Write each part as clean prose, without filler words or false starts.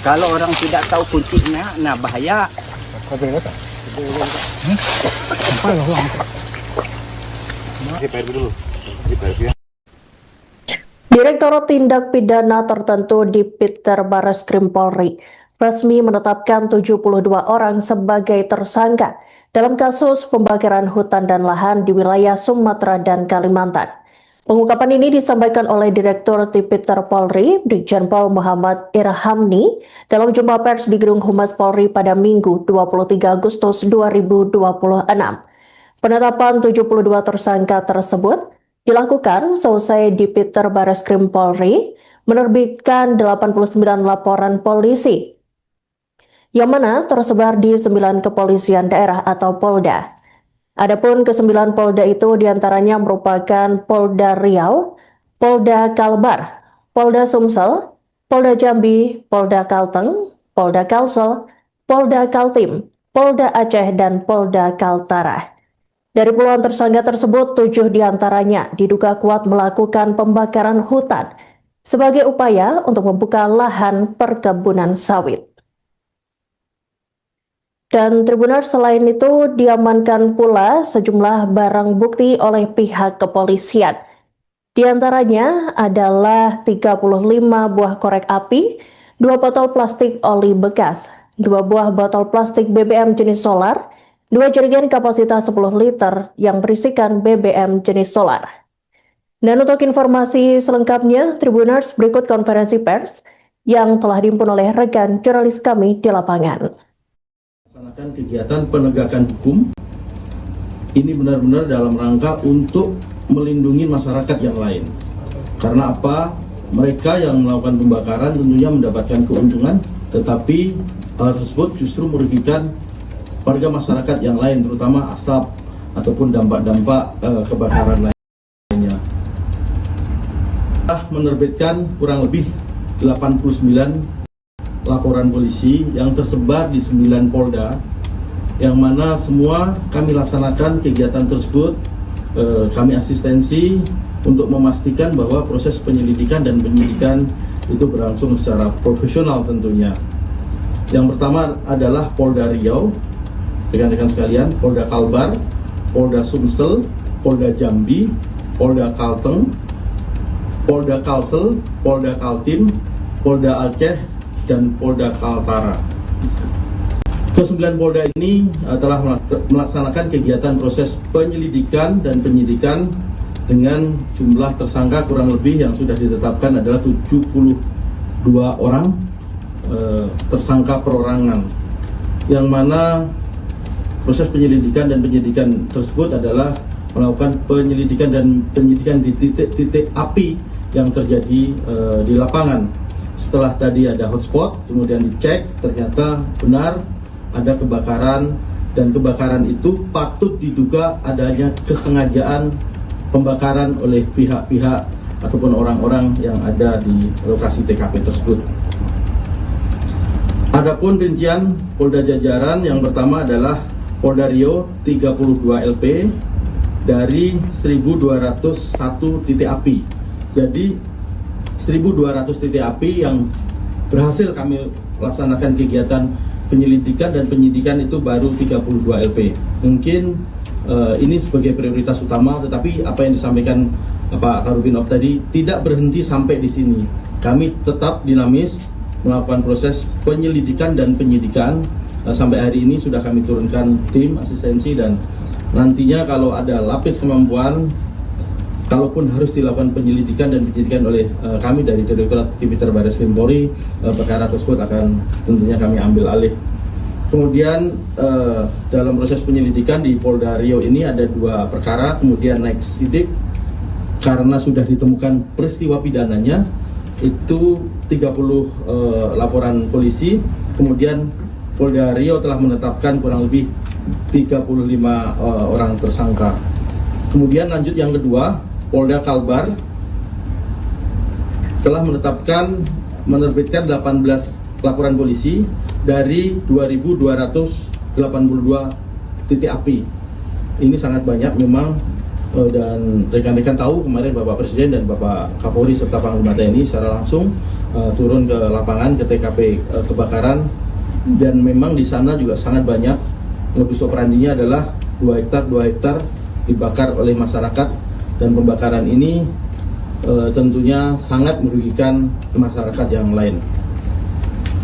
Kalau orang tidak tahu kuncinya, nah bahaya. Direktorat Tindak Pidana Tertentu di Peter Barreskrim Polri resmi menetapkan 72 orang sebagai tersangka dalam kasus pembakaran hutan dan lahan di wilayah Sumatera dan Kalimantan. Pengungkapan ini disampaikan oleh Direktur Tipiter Polri, Brigjen Pol Muhammad Irhamni, dalam jumpa pers di Gedung Humas Polri pada Minggu 23 Agustus 2026. Penetapan 72 tersangka tersebut dilakukan seusai Tipiter Barreskrim Polri menerbitkan 89 laporan polisi, yang mana tersebar di 9 kepolisian daerah atau Polda. Adapun ke-9 Polda itu diantaranya merupakan Polda Riau, Polda Kalbar, Polda Sumsel, Polda Jambi, Polda Kalteng, Polda Kalsel, Polda Kaltim, Polda Aceh, dan Polda Kaltara. Dari puluhan tersangka tersebut, 7 diantaranya diduga kuat melakukan pembakaran hutan sebagai upaya untuk membuka lahan perkebunan sawit. Dan Tribuners, selain itu diamankan pula sejumlah barang bukti oleh pihak kepolisian. Di antaranya adalah 35 buah korek api, 2 botol plastik oli bekas, 2 buah botol plastik BBM jenis solar, 2 jerigen kapasitas 10 liter yang berisikan BBM jenis solar. Dan untuk informasi selengkapnya, Tribuners, berikut konferensi pers yang telah dihimpun oleh rekan jurnalis kami di lapangan. Melaksanakan kegiatan penegakan hukum ini benar-benar dalam rangka untuk melindungi masyarakat yang lain. Karena apa? Mereka yang melakukan pembakaran tentunya mendapatkan keuntungan, tetapi hal tersebut justru merugikan warga masyarakat yang lain, terutama asap ataupun dampak-dampak kebakaran lainnya. Telah menerbitkan kurang lebih 89 laporan polisi yang tersebar di 9 Polda, yang mana semua kami laksanakan kegiatan tersebut. Kami asistensi untuk memastikan bahwa proses penyelidikan dan penyidikan itu berlangsung secara profesional tentunya. Yang pertama adalah Polda Riau, rekan-rekan sekalian, Polda Kalbar, Polda Sumsel, Polda Jambi, Polda Kalteng, Polda Kalsel, Polda Kaltim, Polda Aceh, dan Polda Kaltara. Ke-9 Polda ini telah melaksanakan kegiatan proses penyelidikan dan penyidikan dengan jumlah tersangka kurang lebih yang sudah ditetapkan adalah 72 orang tersangka perorangan, yang mana proses penyelidikan dan penyidikan tersebut adalah melakukan penyelidikan dan penyidikan di titik-titik api yang terjadi di lapangan. Setelah tadi ada hotspot, kemudian dicek, ternyata benar ada kebakaran, dan kebakaran itu patut diduga adanya kesengajaan pembakaran oleh pihak-pihak ataupun orang-orang yang ada di lokasi TKP tersebut. Adapun rincian Polda jajaran, yang pertama adalah Polda Riau 32 LP dari 1.201 titik api. Jadi 1.200 titik api yang berhasil kami laksanakan kegiatan penyelidikan dan penyidikan itu baru 32 LP. Mungkin ini sebagai prioritas utama, tetapi apa yang disampaikan Pak Karubinov tadi tidak berhenti sampai di sini. Kami tetap dinamis melakukan proses penyelidikan dan penyidikan. Sampai hari ini sudah kami turunkan tim asistensi, dan nantinya kalau ada lapis kemampuan, kalaupun harus dilakukan penyelidikan dan penyidikan oleh kami dari Direktorat Tipiter Barreskrim Polri, perkara tersebut akan tentunya kami ambil alih. Kemudian dalam proses penyelidikan di Polda Riau ini ada 2 perkara, kemudian naik sidik karena sudah ditemukan peristiwa pidananya, itu 30 laporan polisi. Kemudian Polda Riau telah menetapkan kurang lebih 35 orang tersangka. Kemudian lanjut yang kedua, Polda Kalbar telah menerbitkan 18 laporan polisi dari 2.282 titik api. Ini sangat banyak memang, dan rekan-rekan tahu kemarin Bapak Presiden dan Bapak Kapolri serta Panglima TNI secara langsung turun ke lapangan ke TKP kebakaran, dan memang di sana juga sangat banyak. Modus operandinya adalah 2 hektar dibakar oleh masyarakat, dan pembakaran ini tentunya sangat merugikan masyarakat yang lain.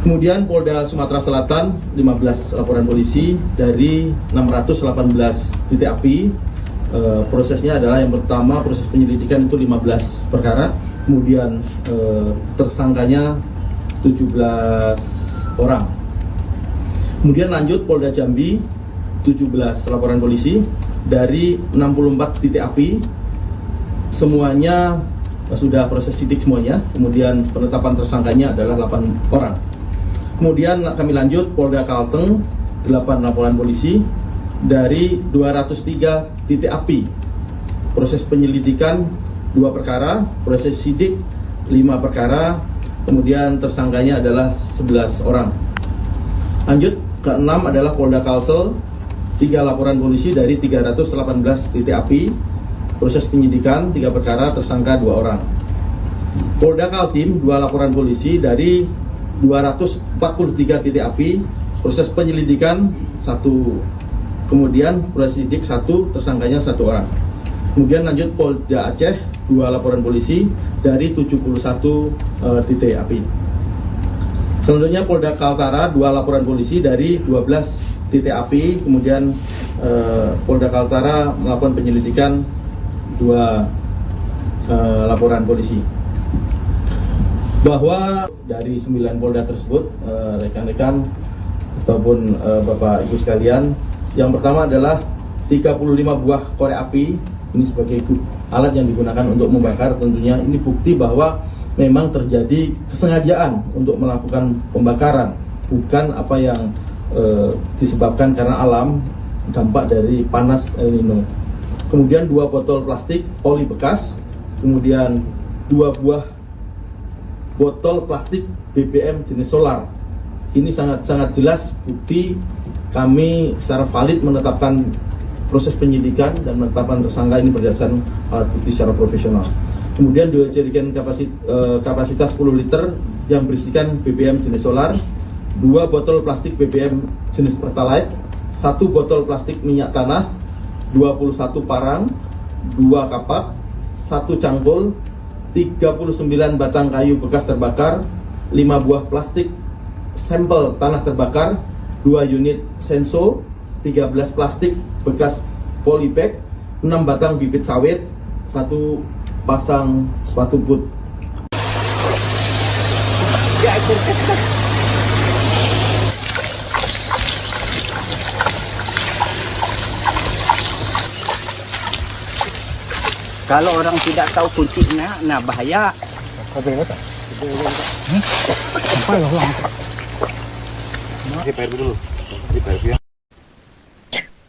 Kemudian Polda Sumatera Selatan 15 laporan polisi dari 618 titik api. Prosesnya adalah yang pertama proses penyelidikan itu 15 perkara, kemudian tersangkanya 17 orang. Kemudian lanjut Polda Jambi 17 laporan polisi dari 64 titik api, semuanya sudah proses sidik semuanya. Kemudian penetapan tersangkanya adalah 8 orang. Kemudian kami lanjut Polda Kalteng 8 laporan polisi dari 203 titik api. Proses penyelidikan 2 perkara, proses sidik 5 perkara, kemudian tersangkanya adalah 11 orang. Lanjut ke-6 adalah Polda Kalsel 3 laporan polisi dari 318 titik api. Proses penyidikan 3 perkara, tersangka 2 orang. Polda Kaltim 2 laporan polisi dari 243 titik api, proses penyelidikan 1, kemudian proses sidik 1, tersangkanya 1 orang. Kemudian lanjut Polda Aceh 2 laporan polisi dari 71 titik api. Selanjutnya Polda Kaltara 2 laporan polisi dari 12 titik api. Kemudian Polda Kaltara melakukan penyelidikan 2 laporan polisi. Bahwa dari 9 Polda tersebut, rekan-rekan ataupun Bapak Ibu sekalian, yang pertama adalah 35 buah korek api. Ini sebagai alat yang digunakan untuk membakar. Tentunya ini bukti bahwa memang terjadi kesengajaan untuk melakukan pembakaran, bukan apa yang disebabkan karena alam, dampak dari panas El Nino. Kemudian 2 botol plastik oli bekas, kemudian 2 buah botol plastik BBM jenis solar. Ini sangat jelas bukti kami secara valid menetapkan proses penyidikan dan menetapkan tersangka ini berdasarkan alat bukti secara profesional. Kemudian 2 jerigen kapasitas 10 liter yang berisikan BBM jenis solar, 2 botol plastik BBM jenis Pertalite, 1 botol plastik minyak tanah, 21 parang, 2 kapak, 1 cangkul, 39 batang kayu bekas terbakar, 5 buah plastik sampel tanah terbakar, 2 unit senso, 13 plastik bekas polybag, 6 batang bibit sawit, 1 pasang sepatu boot. Kalau orang tidak tahu kuncinya, nah bahaya.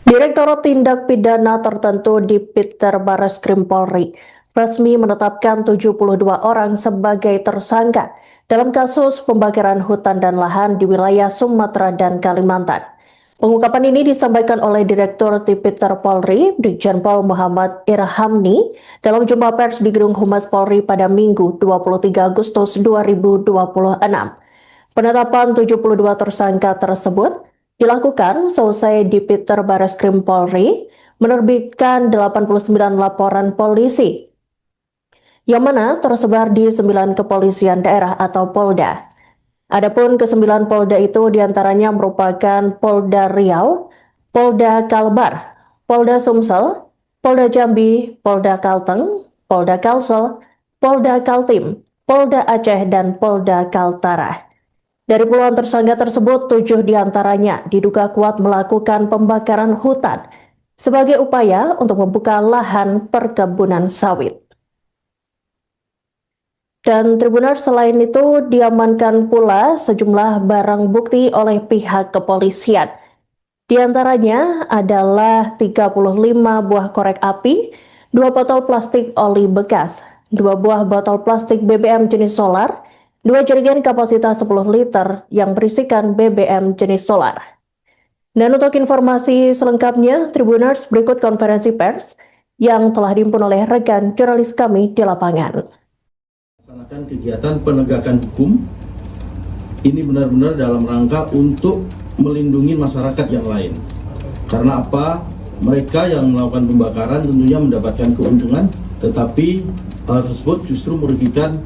Direktorat Tindak Pidana Tertentu di Piter Barreskrim Polri resmi menetapkan 72 orang sebagai tersangka dalam kasus pembakaran hutan dan lahan di wilayah Sumatera dan Kalimantan. Pengungkapan ini disampaikan oleh Direktur Tipiter Polri, Brigjen Pol Muhammad Irhamni, dalam jumpa pers di Gedung Humas Polri pada Minggu 23 Agustus 2026. Penetapan 72 tersangka tersebut dilakukan selesai Dipiter Barreskrim Polri menerbitkan 89 laporan polisi, yang mana tersebar di 9 kepolisian daerah atau Polda. Adapun ke-9 Polda itu diantaranya merupakan Polda Riau, Polda Kalbar, Polda Sumsel, Polda Jambi, Polda Kalteng, Polda Kalsel, Polda Kaltim, Polda Aceh, dan Polda Kaltara. Dari puluhan tersangka tersebut, 7 diantaranya diduga kuat melakukan pembakaran hutan sebagai upaya untuk membuka lahan perkebunan sawit. Dan Tribuners, selain itu diamankan pula sejumlah barang bukti oleh pihak kepolisian. Di antaranya adalah 35 buah korek api, 2 botol plastik oli bekas, 2 buah botol plastik BBM jenis solar, 2 jerigen kapasitas 10 liter yang berisikan BBM jenis solar. Dan untuk informasi selengkapnya, Tribuners, berikut konferensi pers yang telah dihimpun oleh rekan jurnalis kami di lapangan. Melaksanakan kegiatan penegakan hukum ini benar-benar dalam rangka untuk melindungi masyarakat yang lain. Karena apa? Mereka yang melakukan pembakaran tentunya mendapatkan keuntungan, tetapi hal tersebut justru merugikan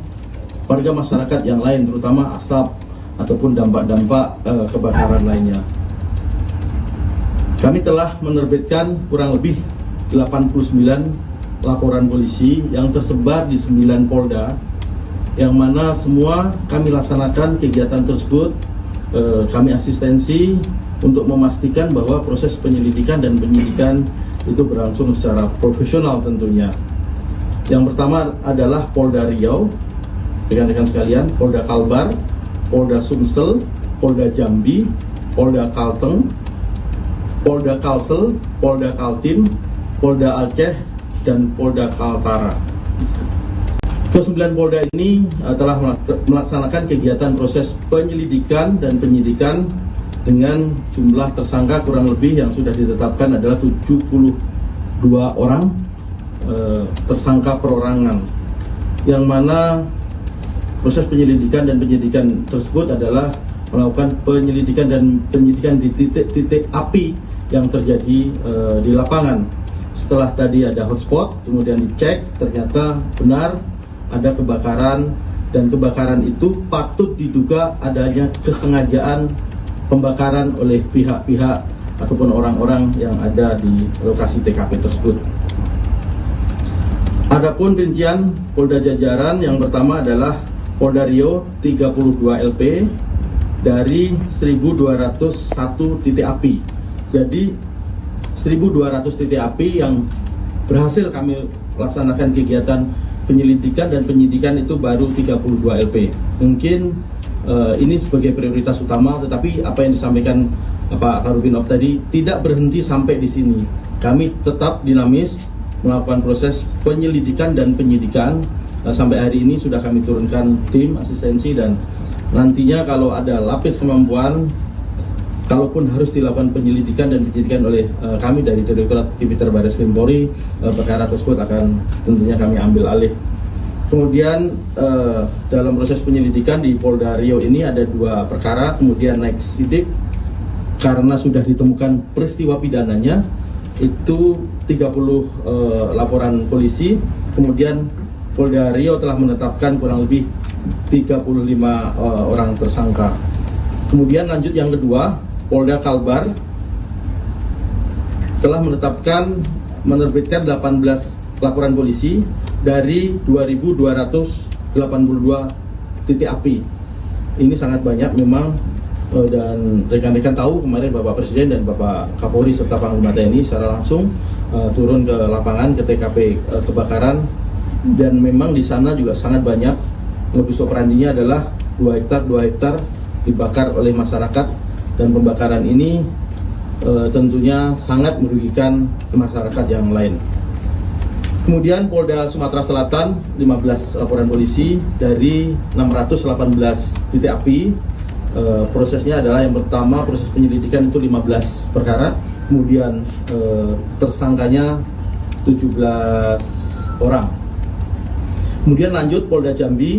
warga masyarakat yang lain, terutama asap ataupun dampak-dampak kebakaran lainnya. Kami telah menerbitkan kurang lebih 89 laporan polisi yang tersebar di 9 Polda, yang mana semua kami laksanakan kegiatan tersebut. Kami asistensi untuk memastikan bahwa proses penyelidikan dan penyidikan itu berlangsung secara profesional tentunya. Yang pertama adalah Polda Riau, rekan-rekan sekalian, Polda Kalbar, Polda Sumsel, Polda Jambi, Polda Kalteng, Polda Kalsel, Polda Kaltim, Polda Aceh, dan Polda Kaltara. Ke-9 Polda ini telah melaksanakan kegiatan proses penyelidikan dan penyidikan dengan jumlah tersangka kurang lebih yang sudah ditetapkan adalah 72 orang tersangka perorangan, yang mana proses penyelidikan dan penyidikan tersebut adalah melakukan penyelidikan dan penyidikan di titik-titik api yang terjadi di lapangan. Setelah tadi ada hotspot, kemudian dicek, ternyata benar ada kebakaran, dan kebakaran itu patut diduga adanya kesengajaan pembakaran oleh pihak-pihak ataupun orang-orang yang ada di lokasi TKP tersebut. Adapun rincian Polda jajaran, yang pertama adalah Polda Riau 32 LP dari 1.201 titik api. Jadi 1.200 titik api yang berhasil kami laksanakan kegiatan penyelidikan dan penyidikan itu baru 32 LP. Mungkin ini sebagai prioritas utama, tetapi apa yang disampaikan Pak Karubinov tadi tidak berhenti sampai di sini. Kami tetap dinamis melakukan proses penyelidikan dan penyidikan. Sampai hari ini sudah kami turunkan tim asistensi, dan nantinya kalau ada lapis kemampuan, kalaupun harus dilakukan penyelidikan dan penyidikan oleh kami dari Direktorat Tipiter Baris Krim Polri, perkara tersebut akan tentunya kami ambil alih. Kemudian dalam proses penyelidikan di Polda Riau ini ada 2 perkara, kemudian naik sidik karena sudah ditemukan peristiwa pidananya, itu 30 laporan polisi. Kemudian Polda Riau telah menetapkan kurang lebih 35 orang tersangka. Kemudian lanjut yang kedua, Polda Kalbar telah menerbitkan 18 laporan polisi dari 2.282 titik api. Ini sangat banyak memang, dan rekan-rekan tahu kemarin Bapak Presiden dan Bapak Kapolri serta Panglima TNI secara langsung turun ke lapangan ke TKP kebakaran, dan memang di sana juga sangat banyak. Modus operandinya adalah 2 hektar dibakar oleh masyarakat, dan pembakaran ini tentunya sangat merugikan masyarakat yang lain. Kemudian Polda Sumatera Selatan 15 laporan polisi dari 618 titik api. Prosesnya adalah yang pertama proses penyelidikan itu 15 perkara, kemudian tersangkanya 17 orang. Kemudian lanjut Polda Jambi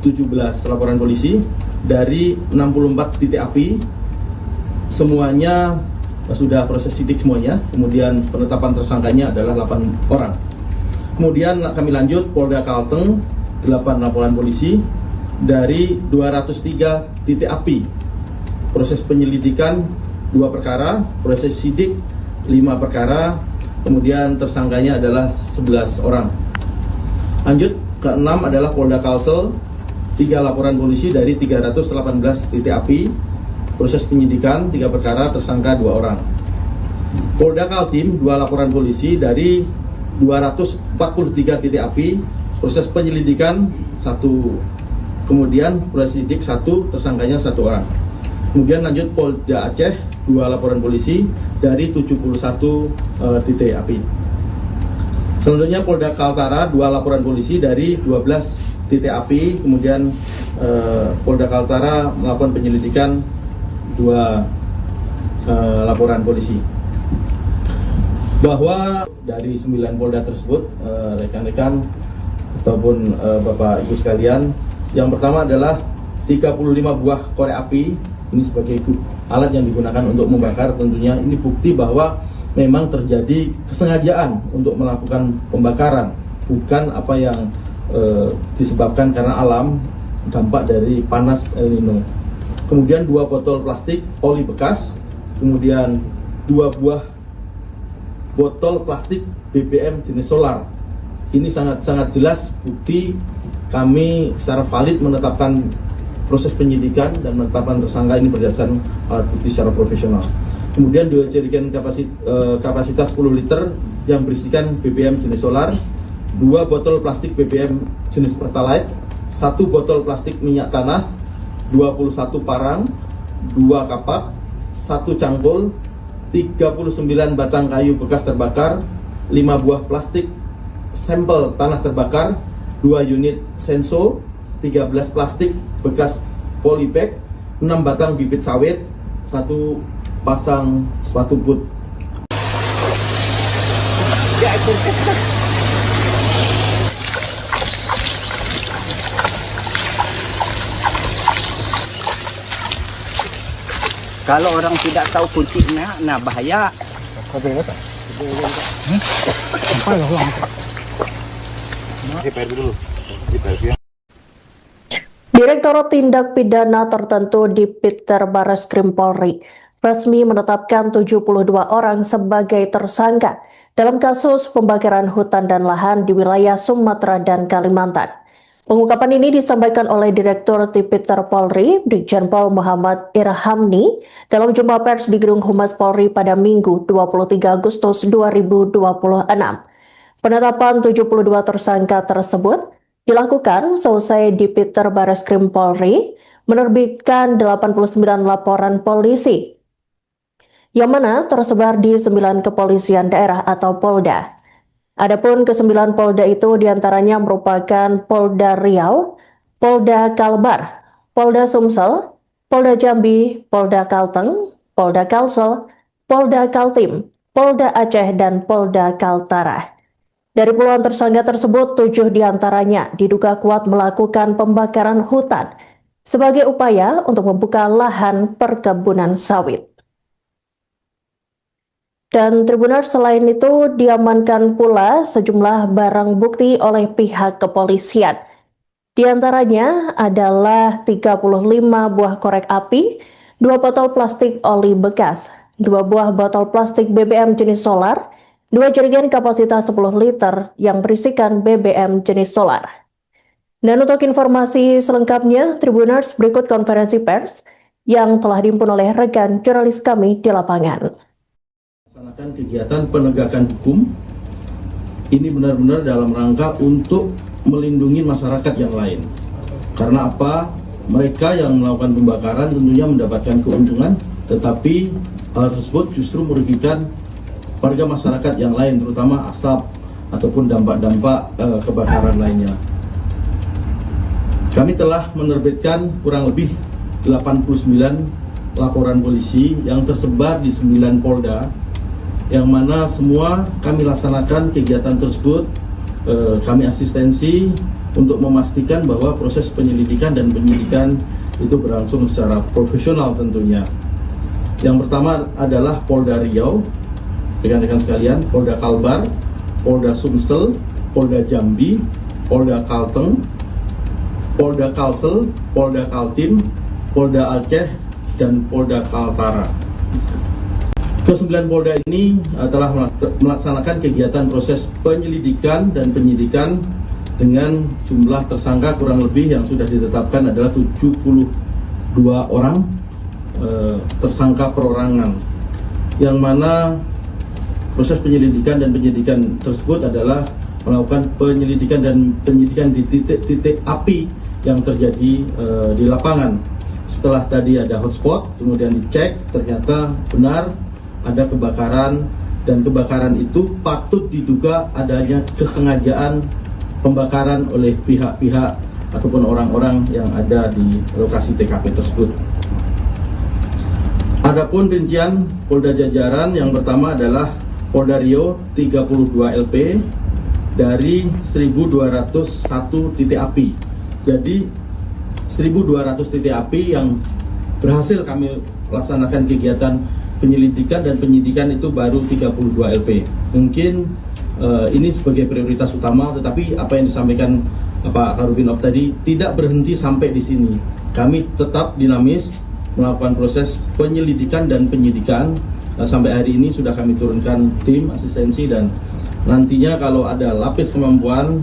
17 laporan polisi dari 64 titik api, semuanya sudah proses sidik semuanya. Kemudian penetapan tersangkanya adalah 8 orang. Kemudian kami lanjut Polda Kalteng 8 laporan polisi dari 203 titik api. Proses penyelidikan 2 perkara, proses sidik 5 perkara, kemudian tersangkanya adalah 11 orang. Lanjut ke-6 adalah Polda Kalsel 3 laporan polisi dari 318 titik api. Proses penyidikan 3 perkara, tersangka 2 orang. Polda Kaltim 2 laporan polisi dari 243 titik api. Proses penyelidikan 1, kemudian proses sidik 1, tersangkanya 1 orang. Kemudian lanjut Polda Aceh 2 laporan polisi dari 71 titik api. Selanjutnya Polda Kaltara 2 laporan polisi dari 12 titik api. Kemudian Polda Kaltara melakukan penyelidikan 2 laporan polisi. bahwa dari 9 Polda tersebut, rekan-rekan ataupun Bapak Ibu sekalian, yang pertama adalah 35 buah korek api. Ini sebagai alat yang digunakan untuk membakar. Tentunya ini bukti bahwa memang terjadi kesengajaan untuk melakukan pembakaran, bukan apa yang disebabkan karena alam, dampak dari panas El Nino. Kemudian 2 botol plastik oli bekas, kemudian 2 buah botol plastik BBM jenis solar. Ini sangat jelas bukti kami secara valid menetapkan proses penyidikan dan menetapkan tersangka ini berdasarkan alat bukti secara profesional. Kemudian 2 jerigen kapasitas 10 liter yang berisikan BBM jenis solar, 2 botol plastik BBM jenis Pertalite, 1 botol plastik minyak tanah, 21 parang, 2 kapak, 1 cangkul, 39 batang kayu bekas terbakar, 5 buah plastik sampel tanah terbakar, 2 unit senso, 13 plastik bekas polybag, 6 batang bibit sawit, 1 pasang sepatu boot. Kalau orang tidak tahu kuncinya, nah bahaya. Direktorat Tindak Pidana Tertentu di Piter Barreskrim Polri resmi menetapkan 72 orang sebagai tersangka dalam kasus pembakaran hutan dan lahan di wilayah Sumatera dan Kalimantan. Pengungkapan ini disampaikan oleh Direktur Tipiter Polri, Brigjen Pol Muhammad Irhamni, dalam jumpa pers di Gedung Humas Polri pada Minggu 23 Agustus 2026. Penetapan 72 tersangka tersebut dilakukan seusai Dipiter Barreskrim Polri menerbitkan 89 laporan polisi, yang mana tersebar di 9 kepolisian daerah atau Polda. Adapun ke-9 Polda itu diantaranya merupakan Polda Riau, Polda Kalbar, Polda Sumsel, Polda Jambi, Polda Kalteng, Polda Kalsel, Polda Kaltim, Polda Aceh, dan Polda Kaltara. Dari puluhan tersangka tersebut, 7 diantaranya diduga kuat melakukan pembakaran hutan sebagai upaya untuk membuka lahan perkebunan sawit. Dan Tribuners, selain itu diamankan pula sejumlah barang bukti oleh pihak kepolisian. Di antaranya adalah 35 buah korek api, 2 botol plastik oli bekas, 2 buah botol plastik BBM jenis solar, 2 jerigen kapasitas 10 liter yang berisikan BBM jenis solar. Dan untuk informasi selengkapnya, Tribuners, berikut konferensi pers yang telah dihimpun oleh rekan jurnalis kami di lapangan. Melaksanakan kegiatan penegakan hukum ini benar-benar dalam rangka untuk melindungi masyarakat yang lain. Karena apa? Mereka yang melakukan pembakaran tentunya mendapatkan keuntungan, tetapi hal tersebut justru merugikan warga masyarakat yang lain, terutama asap ataupun dampak-dampak kebakaran lainnya. Kami telah menerbitkan kurang lebih 89 laporan polisi yang tersebar di 9 Polda, yang mana semua kami laksanakan kegiatan tersebut. Kami asistensi untuk memastikan bahwa proses penyelidikan dan penyidikan itu berlangsung secara profesional tentunya. Yang pertama adalah Polda Riau, rekan-rekan sekalian, Polda Kalbar, Polda Sumsel, Polda Jambi, Polda Kalteng, Polda Kalsel, Polda Kaltim, Polda Aceh, dan Polda Kaltara. Ke-9 Polda ini telah melaksanakan kegiatan proses penyelidikan dan penyidikan dengan jumlah tersangka kurang lebih yang sudah ditetapkan adalah 72 orang tersangka perorangan, yang mana proses penyelidikan dan penyidikan tersebut adalah melakukan penyelidikan dan penyidikan di titik-titik api yang terjadi di lapangan. Setelah tadi ada hotspot, kemudian dicek, ternyata benar ada kebakaran, dan kebakaran itu patut diduga adanya kesengajaan pembakaran oleh pihak-pihak ataupun orang-orang yang ada di lokasi TKP tersebut. Adapun rincian Polda jajaran, yang pertama adalah Polda Riau 32 LP dari 1.201 titik api. Jadi 1.200 titik api yang berhasil kami laksanakan kegiatan penyelidikan dan penyidikan itu baru 32 LP. Mungkin ini sebagai prioritas utama, tetapi apa yang disampaikan Pak Karubinov tadi tidak berhenti sampai di sini. Kami tetap dinamis melakukan proses penyelidikan dan penyidikan. Sampai hari ini sudah kami turunkan tim asistensi, dan nantinya kalau ada lapis kemampuan,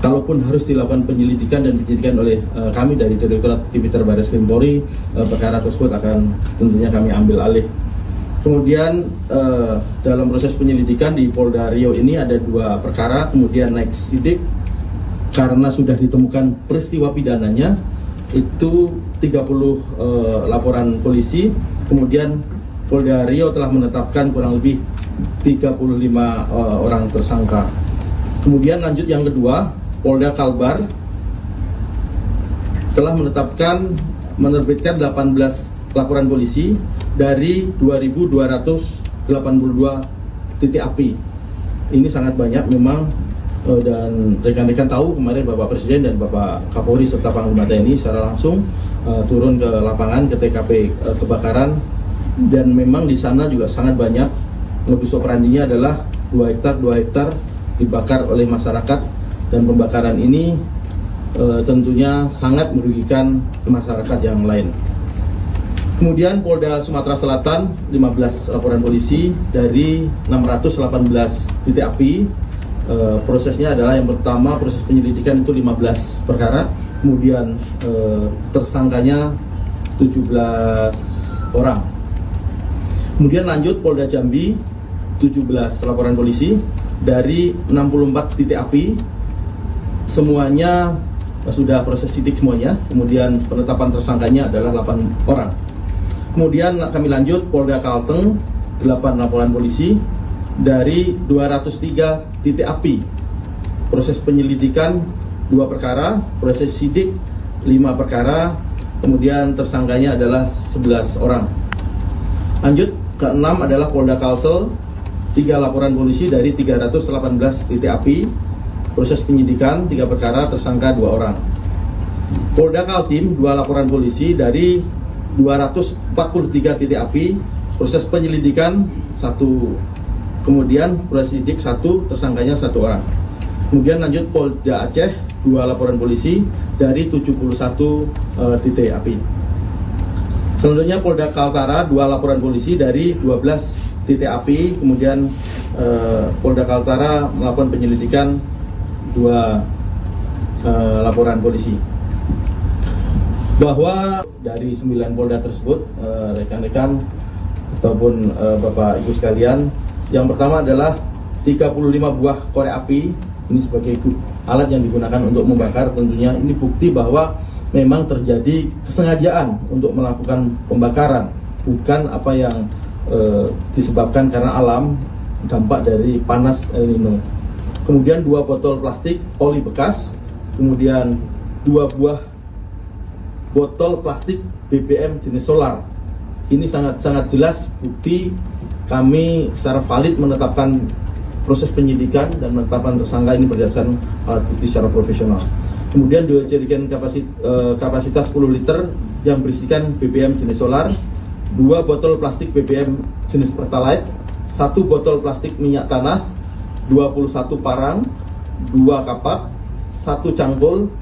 kalaupun harus dilakukan penyelidikan dan penyidikan oleh kami dari Direktorat Tipiter Barreskrim Polri, perkara tersebut akan tentunya kami ambil alih. Kemudian dalam proses penyelidikan di Polda Riau ini ada 2 perkara, kemudian naik sidik karena sudah ditemukan peristiwa pidananya itu 30 laporan polisi. Kemudian Polda Riau telah menetapkan kurang lebih 35 orang tersangka. Kemudian lanjut yang kedua, Polda Kalbar telah menerbitkan 18 laporan polisi dari 2.282 titik api. Ini sangat banyak memang, dan rekan-rekan tahu kemarin Bapak Presiden dan Bapak Kapolri serta Panglima TNI secara langsung turun ke lapangan ke TKP kebakaran, dan memang di sana juga sangat banyak. Modus operandinya adalah 2 hektar dibakar oleh masyarakat, dan pembakaran ini tentunya sangat merugikan masyarakat yang lain. Kemudian Polda Sumatera Selatan 15 laporan polisi dari 618 titik api. Prosesnya adalah yang pertama proses penyelidikan itu 15 perkara, kemudian tersangkanya 17 orang. Kemudian lanjut Polda Jambi 17 laporan polisi dari 64 titik api, semuanya sudah proses sidik semuanya. Kemudian penetapan tersangkanya adalah 8 orang. Kemudian kami lanjut Polda Kalteng 8 laporan polisi dari 203 titik api. Proses penyelidikan 2 perkara, proses sidik 5 perkara, kemudian tersangkanya adalah 11 orang. Lanjut ke-6 adalah Polda Kalsel 3 laporan polisi dari 318 titik api. Proses penyidikan 3 perkara, tersangka 2 orang. Polda Kaltim 2 laporan polisi dari 243 titik api. Proses penyelidikan 1, kemudian proses sidik 1, tersangkanya 1 orang. Kemudian lanjut Polda Aceh 2 laporan polisi dari 71 titik api. Selanjutnya Polda Kaltara 2 laporan polisi dari 12 titik api. Kemudian Polda Kaltara melakukan penyelidikan 2 laporan polisi. Bahwa dari 9 Polda tersebut, rekan-rekan ataupun Bapak Ibu sekalian, yang pertama adalah 35 buah korek api. Ini sebagai alat yang digunakan untuk membakar. Tentunya ini bukti bahwa memang terjadi kesengajaan untuk melakukan pembakaran, bukan apa yang disebabkan karena alam, dampak dari panas El Nino. Kemudian 2 botol plastik oli bekas, kemudian 2 buah botol plastik BBM jenis solar. Ini sangat jelas bukti kami secara valid menetapkan proses penyidikan dan menetapkan tersangka ini berdasarkan alat bukti secara profesional. Kemudian 2 jerigen kapasitas 10 liter yang berisikan BBM jenis solar, 2 botol plastik BBM jenis Pertalite, 1 botol plastik minyak tanah, 21 parang, 2 kapak, 1 cangkul,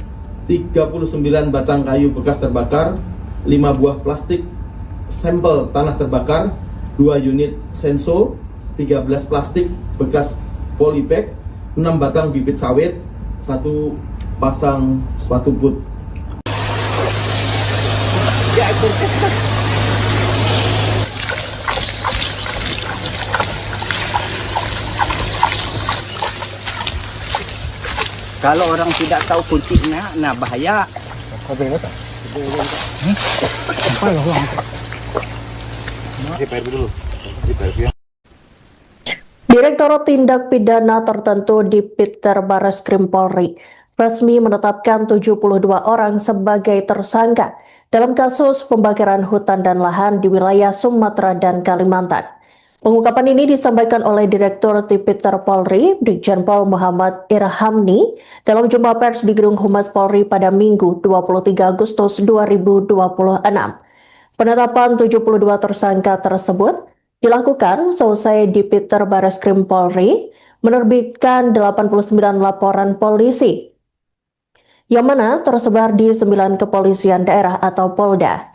39 batang kayu bekas terbakar, 5 buah plastik sampel tanah terbakar, 2 unit senso, 13 plastik bekas polybag, 6 batang bibit sawit, 1 pasang sepatu boot. Kalau orang tidak tahu kuncinya, nah bahaya. Direktorat Tindak Pidana Tertentu di Tipiter Barreskrim Polri resmi menetapkan 72 orang sebagai tersangka dalam kasus pembakaran hutan dan lahan di wilayah Sumatera dan Kalimantan. Pengungkapan ini disampaikan oleh Direktur Tipiter Polri, Brigjen Pol Muhammad Irhamni, dalam jumpa pers di Gedung Humas Polri pada Minggu 23 Agustus 2026. Penetapan 72 tersangka tersebut dilakukan seusai Dipiter Bareskrim Polri menerbitkan 89 laporan polisi, yang mana tersebar di 9 kepolisian daerah atau Polda.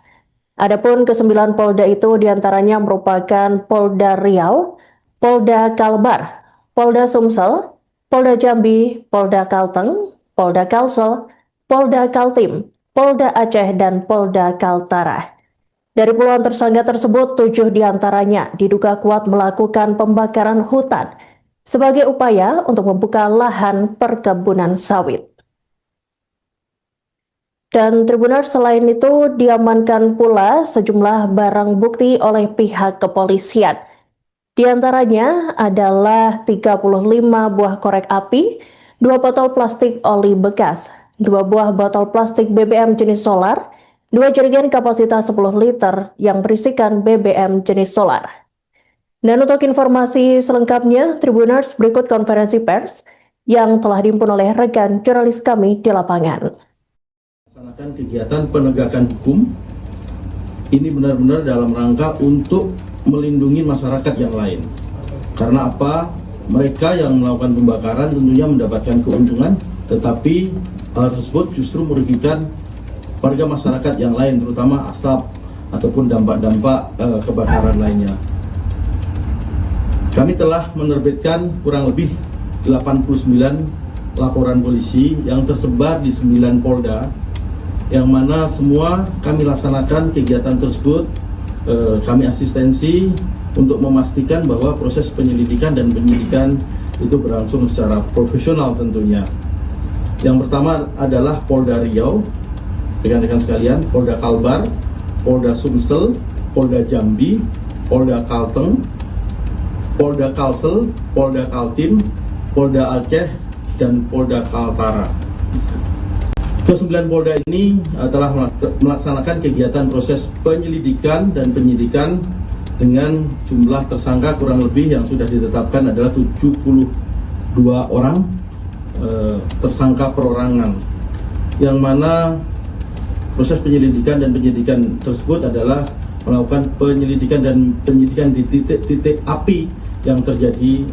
Adapun ke-9 Polda itu diantaranya merupakan Polda Riau, Polda Kalbar, Polda Sumsel, Polda Jambi, Polda Kalteng, Polda Kalsel, Polda Kaltim, Polda Aceh, dan Polda Kaltara. Dari puluhan tersangka tersebut, 7 diantaranya diduga kuat melakukan pembakaran hutan sebagai upaya untuk membuka lahan perkebunan sawit. Dan Tribuners, selain itu diamankan pula sejumlah barang bukti oleh pihak kepolisian. Di antaranya adalah 35 buah korek api, 2 botol plastik oli bekas, 2 buah botol plastik BBM jenis solar, 2 jerigen kapasitas 10 liter yang berisikan BBM jenis solar. Dan untuk informasi selengkapnya, Tribuners, berikut konferensi pers yang telah dihimpun oleh rekan jurnalis kami di lapangan. Melaksanakan kegiatan penegakan hukum ini benar-benar dalam rangka untuk melindungi masyarakat yang lain. Karena apa? Mereka yang melakukan pembakaran tentunya mendapatkan keuntungan, tetapi hal tersebut justru merugikan warga masyarakat yang lain, terutama asap ataupun dampak-dampak kebakaran lainnya. Kami telah menerbitkan kurang lebih 89 laporan polisi yang tersebar di 9 Polda, yang mana semua kami laksanakan kegiatan tersebut. Kami asistensi untuk memastikan bahwa proses penyelidikan dan penyidikan itu berlangsung secara profesional tentunya. Yang pertama adalah Polda Riau, rekan-rekan sekalian, Polda Kalbar, Polda Sumsel, Polda Jambi, Polda Kalteng, Polda Kalsel, Polda Kaltim, Polda Aceh, dan Polda Kaltara. Ke-9 Polda ini telah melaksanakan kegiatan proses penyelidikan dan penyidikan dengan jumlah tersangka kurang lebih yang sudah ditetapkan adalah 72 orang tersangka perorangan, yang mana proses penyelidikan dan penyidikan tersebut adalah melakukan penyelidikan dan penyidikan di titik-titik api yang terjadi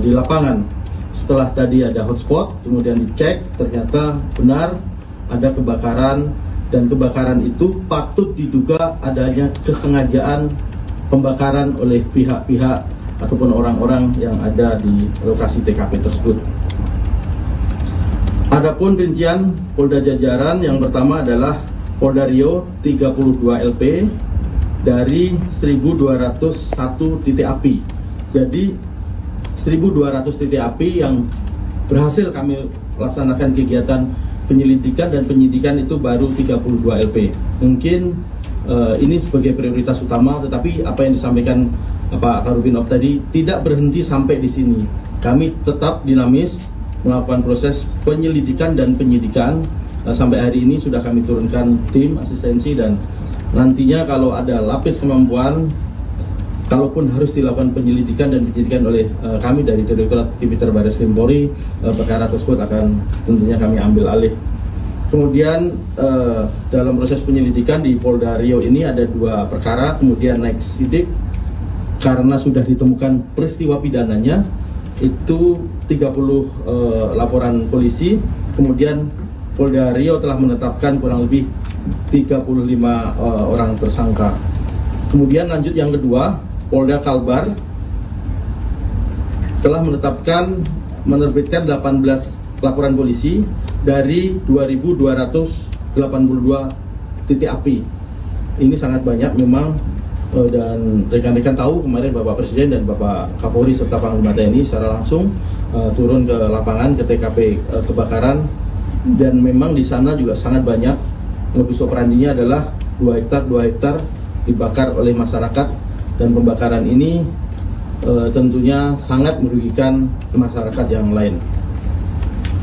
di lapangan. Setelah tadi ada hotspot, kemudian dicek, ternyata benar ada kebakaran, dan kebakaran itu patut diduga adanya kesengajaan pembakaran oleh pihak-pihak ataupun orang-orang yang ada di lokasi TKP tersebut. Adapun rincian Polda jajaran, yang pertama adalah Polda Riau 32 LP dari 1.201 titik api. Jadi 1.200 titik api yang berhasil kami laksanakan kegiatan penyelidikan dan penyidikan itu baru 32 LP. Mungkin ini sebagai prioritas utama, tetapi apa yang disampaikan Pak Karubinov tadi tidak berhenti sampai di sini. Kami tetap dinamis melakukan proses penyelidikan dan penyidikan. Sampai hari ini sudah kami turunkan tim asistensi, dan nantinya kalau ada lapis kemampuan, kalaupun harus dilakukan penyelidikan dan penyidikan oleh kami dari Direktorat Tipiter Bareskrim Polri, perkara tersebut akan tentunya kami ambil alih. Kemudian dalam proses penyelidikan di Polda Riau ini ada 2 perkara, kemudian naik sidik karena sudah ditemukan peristiwa pidananya, itu 30 laporan polisi. Kemudian Polda Riau telah menetapkan kurang lebih 35 orang tersangka. Kemudian lanjut yang kedua, Polda Kalbar telah menerbitkan 18 laporan polisi dari 2.282 titik api. Ini sangat banyak memang, dan rekan-rekan tahu kemarin Bapak Presiden dan Bapak Kapolri serta Panglima TNI secara langsung turun ke lapangan ke TKP kebakaran, dan memang di sana juga sangat banyak. Modus operandinya adalah 2 hektar dibakar oleh masyarakat, dan pembakaran ini tentunya sangat merugikan masyarakat yang lain.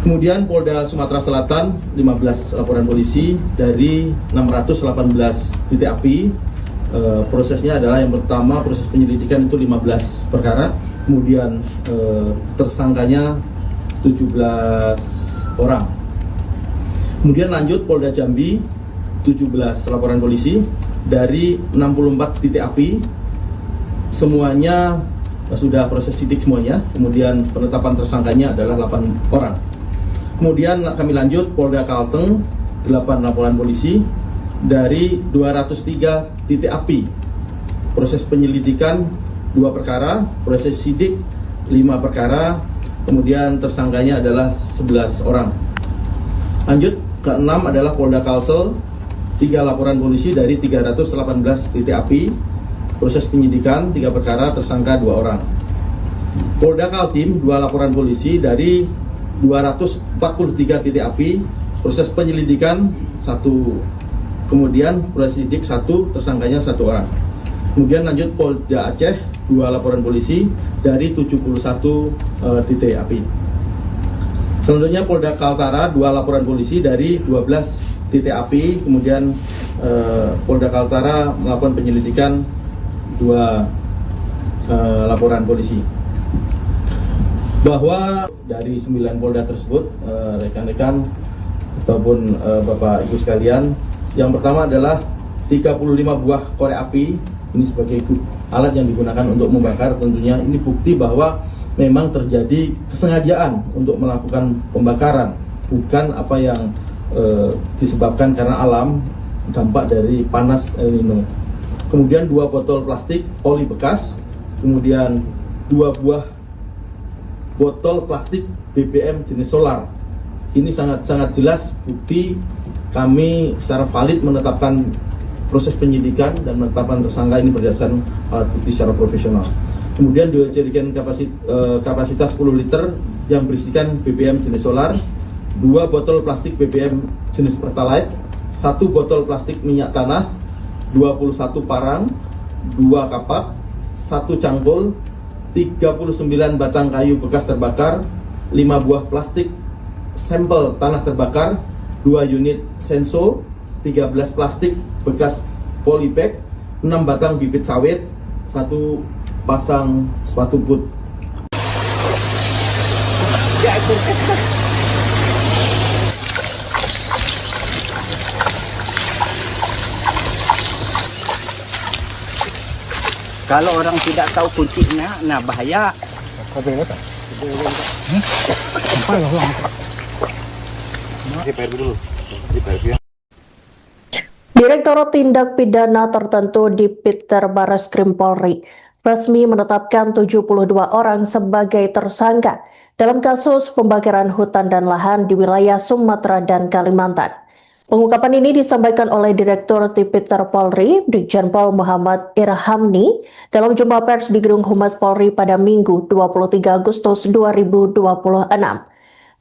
Kemudian Polda Sumatera Selatan 15 laporan polisi dari 618 titik api, prosesnya adalah yang pertama proses penyelidikan itu 15 perkara, kemudian tersangkanya 17 orang. Kemudian lanjut Polda Jambi 17 laporan polisi dari 64 titik api, semuanya sudah proses sidik semuanya. Kemudian penetapan tersangkanya adalah 8 orang. Kemudian kami lanjut Polda Kalteng 8 laporan polisi dari 203 titik api. Proses penyelidikan 2 perkara, proses sidik 5 perkara, kemudian tersangkanya adalah 11 orang. Lanjut, ke-6 adalah Polda Kalsel, 3 laporan polisi dari 318 titik api. Proses penyidikan 3 perkara, tersangka 2 orang. Polda Kaltim 2 laporan polisi dari 243 titik api. Proses penyelidikan 1, kemudian proses sidik 1, tersangkanya 1 orang. Kemudian lanjut Polda Aceh 2 laporan polisi dari 71 titik api. Selanjutnya Polda Kaltara 2 laporan polisi dari 12 titik api. Kemudian Polda Kaltara melakukan penyelidikan 2 laporan polisi. Bahwa dari 9 Polda tersebut, rekan-rekan ataupun Bapak Ibu sekalian, yang pertama adalah 35 buah korek api. Ini sebagai alat yang digunakan untuk membakar. Tentunya ini bukti bahwa memang terjadi kesengajaan untuk melakukan pembakaran, bukan apa yang disebabkan karena alam, dampak dari panas El Nino. Kemudian 2 botol plastik oli bekas, kemudian 2 buah botol plastik BBM jenis solar. Ini sangat jelas bukti kami secara valid menetapkan proses penyidikan dan menetapkan tersangka ini berdasarkan alat bukti secara profesional. Kemudian 2 jerigen kapasitas 10 liter yang berisikan BBM jenis solar, 2 botol plastik BBM jenis Pertalite, 1 botol plastik minyak tanah, 21 parang, 2 kapak, 1 cangkul, 39 batang kayu bekas terbakar, 5 buah plastik sampel tanah terbakar, 2 unit senso, 13 plastik bekas polybag, 6 batang bibit sawit, 1 pasang sepatu boot. Kalau orang tidak tahu kuncinya, nah bahaya. Direktorat Tindak Pidana Tertentu di Piter Barreskrim Polri resmi menetapkan 72 orang sebagai tersangka dalam kasus pembakaran hutan dan lahan di wilayah Sumatera dan Kalimantan. Pengungkapan ini disampaikan oleh Direktur Tipiter Polri, Brigjen Pol Muhammad Irhamni, dalam jumpa pers di Gedung Humas Polri pada Minggu 23 Agustus 2026.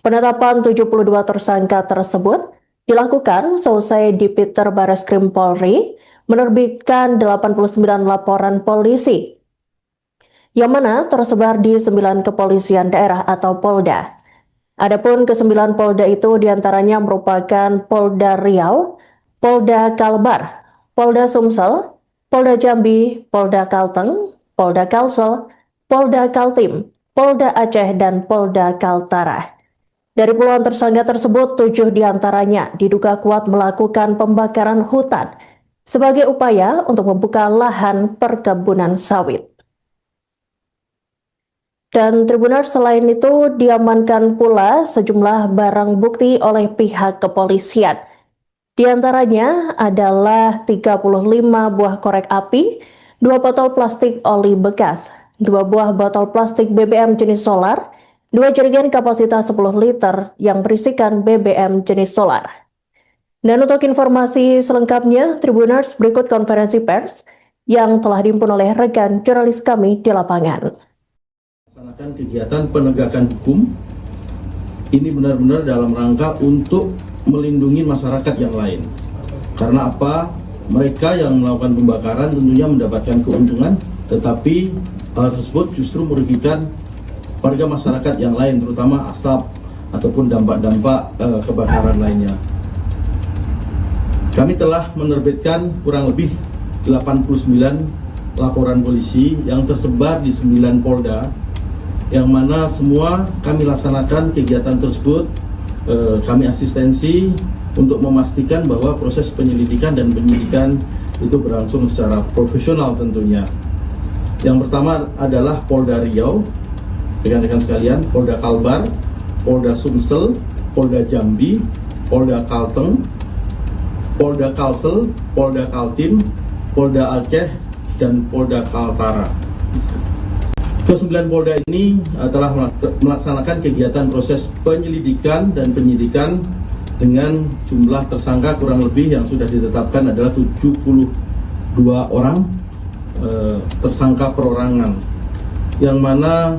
Penetapan 72 tersangka tersebut dilakukan seusai Tipiter Barreskrim Polri menerbitkan 89 laporan polisi, yang mana tersebar di 9 kepolisian daerah atau Polda. Adapun ke-9 Polda itu diantaranya merupakan Polda Riau, Polda Kalbar, Polda Sumsel, Polda Jambi, Polda Kalteng, Polda Kalsel, Polda Kaltim, Polda Aceh, dan Polda Kaltara. Dari puluhan tersangka tersebut, 7 diantaranya diduga kuat melakukan pembakaran hutan sebagai upaya untuk membuka lahan perkebunan sawit. Dan Tribuners, selain itu diamankan pula sejumlah barang bukti oleh pihak kepolisian. Di antaranya adalah 35 buah korek api, 2 botol plastik oli bekas, 2 buah botol plastik BBM jenis solar, 2 jerigen kapasitas 10 liter yang berisikan BBM jenis solar. Dan untuk informasi selengkapnya, Tribuners, berikut konferensi pers yang telah dihimpun oleh rekan jurnalis kami di lapangan. Melaksanakan kegiatan penegakan hukum ini benar-benar dalam rangka untuk melindungi masyarakat yang lain. Karena apa? Mereka yang melakukan pembakaran tentunya mendapatkan keuntungan, tetapi hal tersebut justru merugikan warga masyarakat yang lain, terutama asap ataupun dampak-dampak kebakaran lainnya. Kami telah menerbitkan kurang lebih 89 laporan polisi yang tersebar di 9 Polda, yang mana semua kami laksanakan kegiatan tersebut. Kami asistensi untuk memastikan bahwa proses penyelidikan dan penyidikan itu berlangsung secara profesional tentunya. Yang pertama adalah Polda Riau, rekan-rekan sekalian, Polda Kalbar, Polda Sumsel, Polda Jambi, Polda Kalteng, Polda Kalsel, Polda Kaltim, Polda Aceh, dan Polda Kaltara. Ke-9 Polda ini telah melaksanakan kegiatan proses penyelidikan dan penyidikan dengan jumlah tersangka kurang lebih yang sudah ditetapkan adalah 72 orang tersangka perorangan, yang mana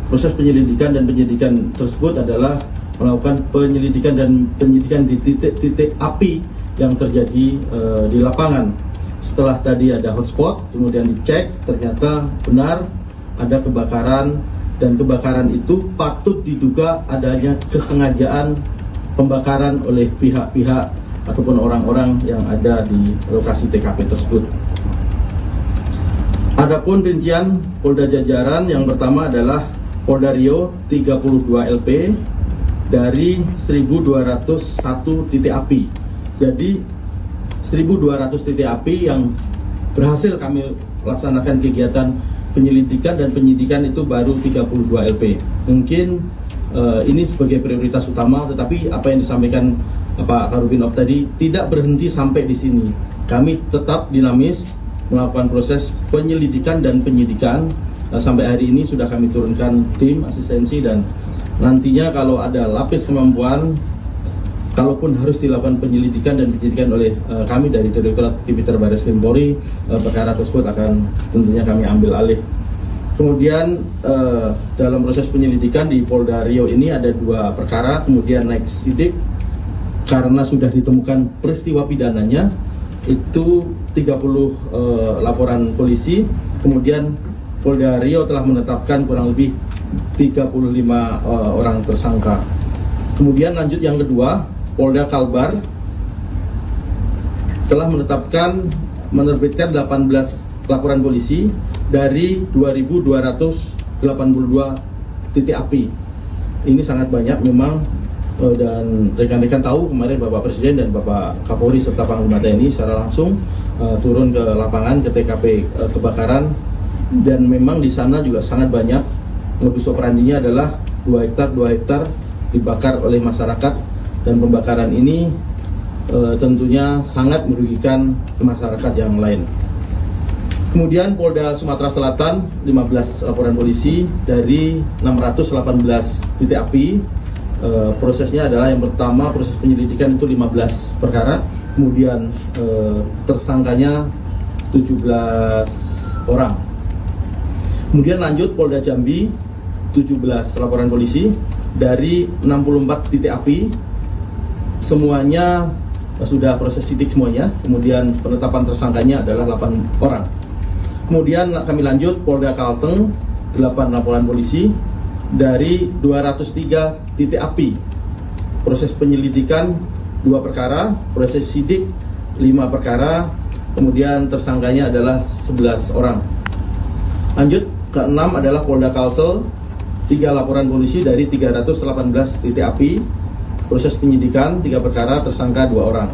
proses penyelidikan dan penyidikan tersebut adalah melakukan penyelidikan dan penyidikan di titik-titik api yang terjadi di lapangan. Setelah tadi ada hotspot, kemudian dicek, ternyata benar ada kebakaran, dan kebakaran itu patut diduga adanya kesengajaan pembakaran oleh pihak-pihak ataupun orang-orang yang ada di lokasi TKP tersebut. Adapun rincian Polda jajaran, yang pertama adalah Polda Riau 32 LP dari 1.201 titik api. Jadi 1.200 titik api yang berhasil kami laksanakan kegiatan penyelidikan dan penyidikan itu baru 32 LP. Mungkin ini sebagai prioritas utama, tetapi apa yang disampaikan Pak Karubinov tadi tidak berhenti sampai di sini. Kami tetap dinamis melakukan proses penyelidikan dan penyidikan. Sampai hari ini sudah kami turunkan tim asistensi, dan nantinya kalau ada lapis kemampuan, kalaupun harus dilakukan penyelidikan dan penyidikan oleh kami dari Direktorat Tipiter Baris Krim Polri, perkara tersebut akan tentunya kami ambil alih. Kemudian dalam proses penyelidikan di Polda Riau ini ada 2 perkara, kemudian naik sidik karena sudah ditemukan peristiwa pidananya, itu 30 laporan polisi. Kemudian Polda Riau telah menetapkan kurang lebih 35 orang tersangka. Kemudian lanjut yang kedua, Polda Kalbar telah menerbitkan 18 laporan polisi dari 2.282 titik api. Ini sangat banyak memang, dan rekan-rekan tahu kemarin Bapak Presiden dan Bapak Kapolri serta Panglima TNI secara langsung turun ke lapangan ke TKP kebakaran, dan memang di sana juga sangat banyak. Modus operandinya adalah 2 hektar dibakar oleh masyarakat, dan pembakaran ini tentunya sangat merugikan masyarakat yang lain. Kemudian Polda Sumatera Selatan 15 laporan polisi dari 618 titik api. Prosesnya adalah yang pertama, proses penyelidikan itu 15 perkara, kemudian tersangkanya 17 orang. Kemudian lanjut Polda Jambi 17 laporan polisi dari 64 titik api, semuanya sudah proses sidik semuanya. Kemudian penetapan tersangkanya adalah 8 orang. Kemudian kami lanjut Polda Kalteng 8 laporan polisi dari 203 titik api. Proses penyelidikan 2 perkara, proses sidik 5 perkara, kemudian tersangkanya adalah 11 orang. Lanjut ke-6 adalah Polda Kalsel 3 laporan polisi dari 318 titik api. Proses penyidikan 3 perkara, tersangka 2 orang.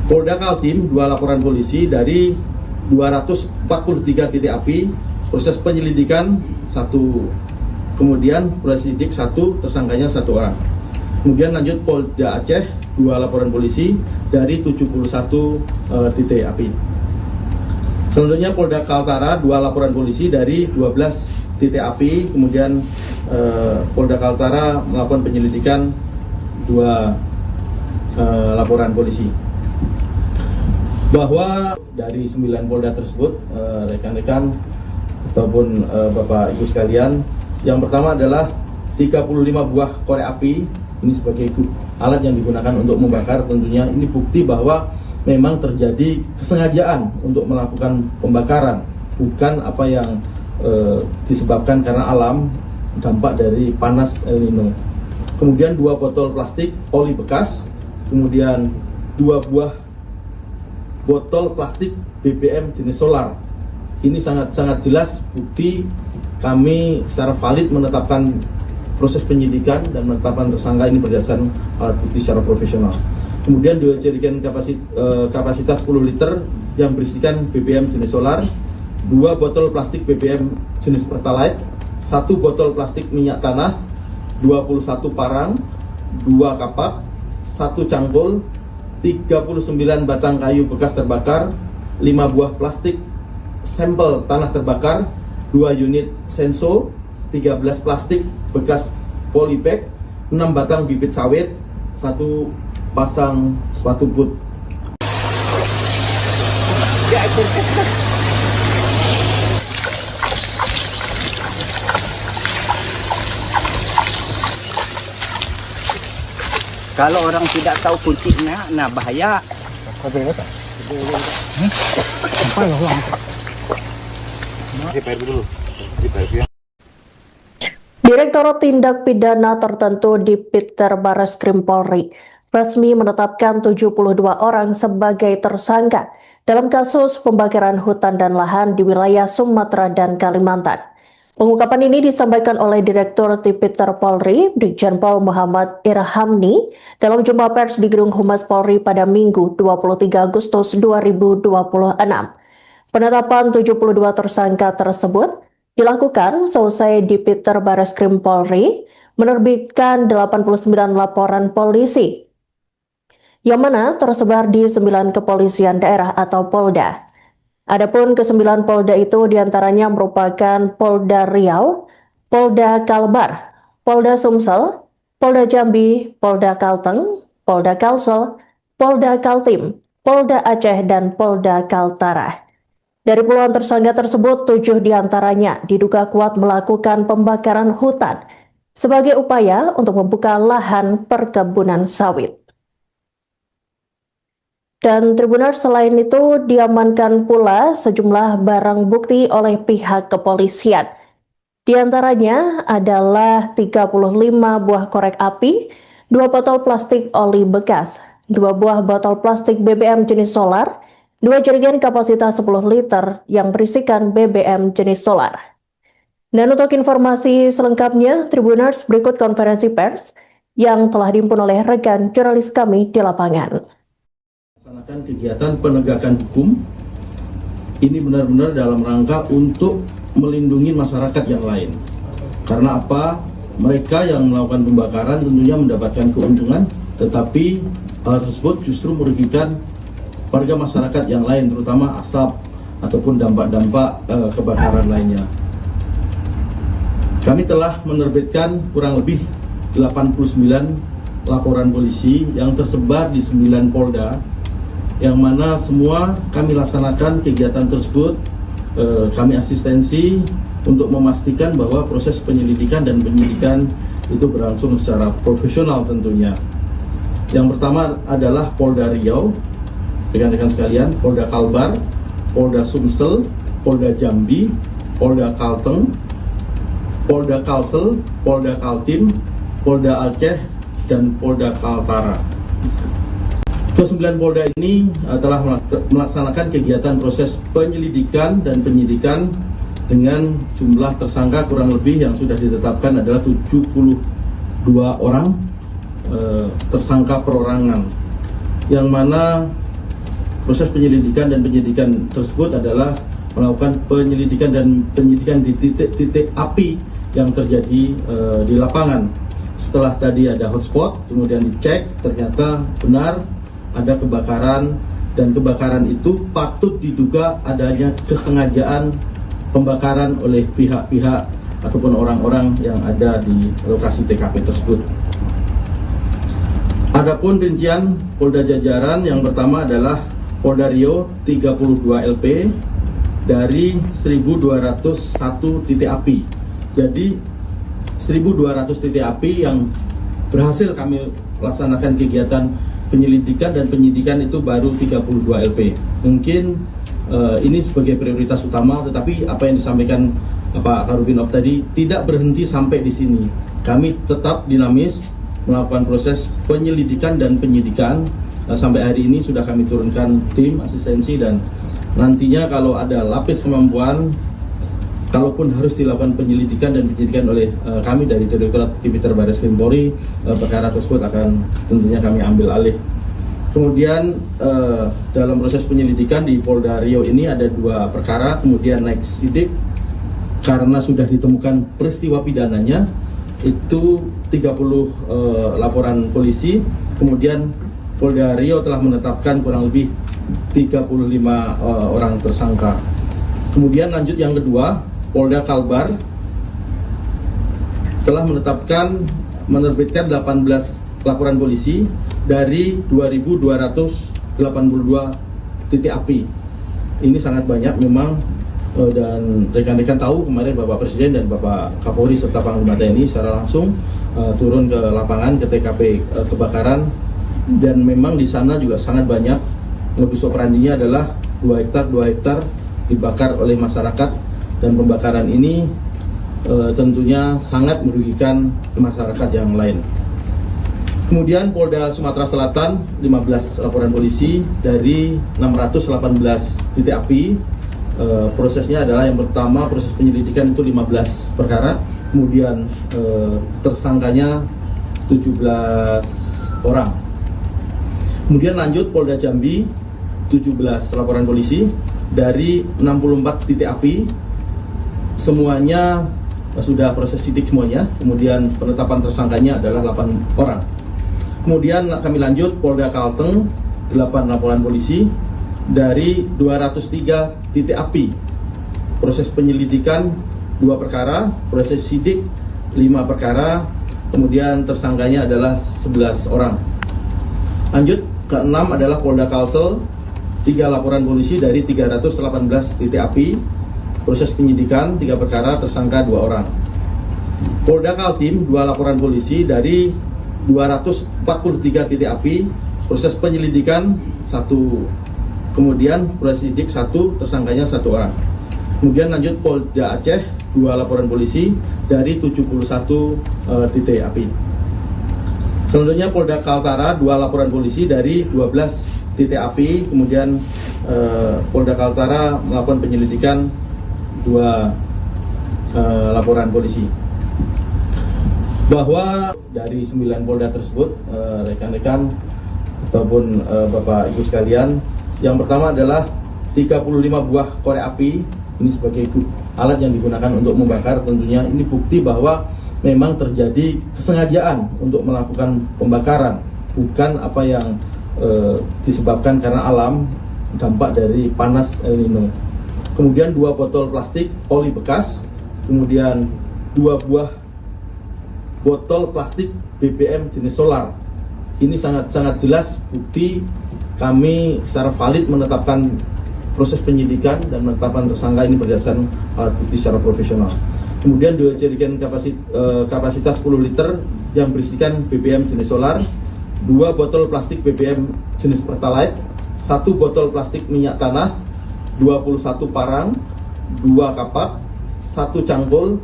Polda Kaltim 2 laporan polisi dari 243 titik api. Proses penyelidikan 1, kemudian proses sidik 1, tersangkanya 1 orang. Kemudian lanjut Polda Aceh 2 laporan polisi dari 71 titik api. Selanjutnya Polda Kaltara 2 laporan polisi dari 12 titik api. Kemudian Polda Kaltara melakukan penyelidikan 2 laporan polisi. Bahwa dari 9 Polda tersebut, rekan-rekan ataupun Bapak Ibu sekalian, yang pertama adalah 35 buah korek api. Ini sebagai alat yang digunakan untuk membakar. Tentunya ini bukti bahwa memang terjadi kesengajaan untuk melakukan pembakaran, bukan apa yang disebabkan karena alam, dampak dari panas El Nino. Kemudian 2 botol plastik oli bekas, kemudian 2 buah botol plastik BBM jenis solar. Ini sangat jelas bukti kami secara valid menetapkan proses penyidikan dan menetapkan tersangka ini berdasarkan alat bukti secara profesional. Kemudian dua jerigen kapasitas 10 liter yang berisikan BBM jenis solar, 2 botol plastik BBM jenis Pertalite, 1 botol plastik minyak tanah, 21 parang, 2 kapak, 1 cangkul, 39 batang kayu bekas terbakar, 5 buah plastik sampel tanah terbakar, 2 unit senso, 13 plastik bekas polybag, 6 batang bibit sawit, 1 pasang sepatu boot. Kalau orang tidak tahu kuncinya, nah bahaya. Direktorat Tindak Pidana Tertentu di Piter Barreskrim Polri resmi menetapkan 72 orang sebagai tersangka dalam kasus pembakaran hutan dan lahan di wilayah Sumatera dan Kalimantan. Pengungkapan ini disampaikan oleh Direktur Tipiter Polri, Brigjen Pol Muhammad Irhamni, dalam jumpa pers di Gedung Humas Polri pada Minggu 23 Agustus 2026. Penetapan 72 tersangka tersebut dilakukan seusai Dipiter Barreskrim Polri menerbitkan 89 laporan polisi, yang mana tersebar di 9 kepolisian daerah atau Polda. Adapun ke-9 Polda itu diantaranya merupakan Polda Riau, Polda Kalbar, Polda Sumsel, Polda Jambi, Polda Kalteng, Polda Kalsel, Polda Kaltim, Polda Aceh, dan Polda Kaltara. Dari puluhan tersangka tersebut, 7 diantaranya diduga kuat melakukan pembakaran hutan sebagai upaya untuk membuka lahan perkebunan sawit. Dan Tribuners, selain itu diamankan pula sejumlah barang bukti oleh pihak kepolisian. Di antaranya adalah 35 buah korek api, 2 botol plastik oli bekas, 2 buah botol plastik BBM jenis solar, 2 jerigen kapasitas 10 liter yang berisikan BBM jenis solar. Dan untuk informasi selengkapnya, Tribuners, berikut konferensi pers yang telah dihimpun oleh rekan jurnalis kami di lapangan. Melaksanakan kegiatan penegakan hukum ini benar-benar dalam rangka untuk melindungi masyarakat yang lain. Karena apa? Mereka yang melakukan pembakaran tentunya mendapatkan keuntungan, tetapi hal tersebut justru merugikan warga masyarakat yang lain, terutama asap ataupun dampak-dampak kebakaran lainnya. Kami telah menerbitkan kurang lebih 89 laporan polisi yang tersebar di 9 Polda, yang mana semua kami laksanakan kegiatan tersebut. Kami asistensi untuk memastikan bahwa proses penyelidikan dan penyidikan itu berlangsung secara profesional tentunya. Yang pertama adalah Polda Riau, rekan-rekan sekalian, Polda Kalbar, Polda Sumsel, Polda Jambi, Polda Kalteng, Polda Kalsel, Polda Kaltim, Polda Aceh, dan Polda Kaltara. Ke-9 Polda ini telah melaksanakan kegiatan proses penyelidikan dan penyidikan dengan jumlah tersangka kurang lebih yang sudah ditetapkan adalah 72 orang tersangka perorangan, yang mana proses penyelidikan dan penyidikan tersebut adalah melakukan penyelidikan dan penyidikan di titik-titik api yang terjadi di lapangan. Setelah tadi ada hotspot, kemudian dicek, ternyata benar ada kebakaran, dan kebakaran itu patut diduga adanya kesengajaan pembakaran oleh pihak-pihak ataupun orang-orang yang ada di lokasi TKP tersebut. Adapun rincian Polda jajaran, yang pertama adalah Polda Riau 32 LP dari 1.201 titik api. Jadi 1.200 titik api yang berhasil kami laksanakan kegiatan penyelidikan dan penyidikan itu baru 32 LP. Mungkin ini sebagai prioritas utama, tetapi apa yang disampaikan Pak Karubinov tadi tidak berhenti sampai di sini. Kami tetap dinamis melakukan proses penyelidikan dan penyidikan sampai hari ini sudah kami turunkan tim asistensi, dan nantinya kalau ada lapis kemampuan, kalaupun harus dilakukan penyelidikan dan penyidikan oleh kami dari Direktorat Tipiter Barreskrim Polri, perkara tersebut akan tentunya kami ambil alih. Kemudian dalam proses penyelidikan di Polda Riau ini ada 2 perkara, kemudian naik sidik karena sudah ditemukan peristiwa pidananya itu 30 laporan polisi. Kemudian Polda Riau telah menetapkan kurang lebih 35 orang tersangka. Kemudian lanjut yang kedua, Polda Kalbar telah menerbitkan 18 laporan polisi dari 2.282 titik api. Ini sangat banyak memang, dan rekan-rekan tahu kemarin Bapak Presiden dan Bapak Kapolri serta Panglima TNI secara langsung turun ke lapangan ke TKP kebakaran, dan memang di sana juga sangat banyak. Modus operandinya adalah 2 hektar dibakar oleh masyarakat, dan pembakaran ini tentunya sangat merugikan masyarakat yang lain. Kemudian Polda Sumatera Selatan 15 laporan polisi dari 618 titik api. Prosesnya adalah yang pertama, proses penyelidikan itu 15 perkara, kemudian tersangkanya 17 orang. Kemudian lanjut Polda Jambi 17 laporan polisi dari 64 titik api, semuanya sudah proses sidik semuanya, kemudian penetapan tersangkanya adalah 8 orang. Kemudian kami lanjut Polda Kalteng 8 laporan polisi dari 203 titik api. Proses penyelidikan 2 perkara, proses sidik 5 perkara, kemudian tersangkanya adalah 11 orang. Lanjut, ke-6 adalah Polda Kalsel 3 laporan polisi dari 318 titik api. Proses penyidikan 3 perkara, tersangka 2 orang. Polda Kaltim 2 laporan polisi dari 243 titik api. Proses penyelidikan 1, kemudian proses sidik 1, tersangkanya 1 orang. Kemudian lanjut Polda Aceh 2 laporan polisi dari 71 titik api. Selanjutnya Polda Kaltara 2 laporan polisi dari 12 titik api. Kemudian Polda Kaltara melakukan penyelidikan 2 laporan polisi. Bahwa dari 9 Polda tersebut, rekan-rekan ataupun Bapak Ibu sekalian, yang pertama adalah 35 buah korek api. Ini sebagai alat yang digunakan untuk membakar. Tentunya ini bukti bahwa memang terjadi kesengajaan untuk melakukan pembakaran, bukan apa yang disebabkan karena alam, dampak dari panas El Nino. Kemudian 2 botol plastik oli bekas, kemudian 2 buah botol plastik BBM jenis solar. Ini sangat jelas bukti kami secara valid menetapkan proses penyidikan dan penetapan tersangka ini berdasarkan alat bukti secara profesional. Kemudian 2 jerigen kapasitas 10 liter yang berisikan BBM jenis solar, 2 botol plastik BBM jenis Pertalite, 1 botol plastik minyak tanah, 21 parang, 2 kapak, 1 cangkul,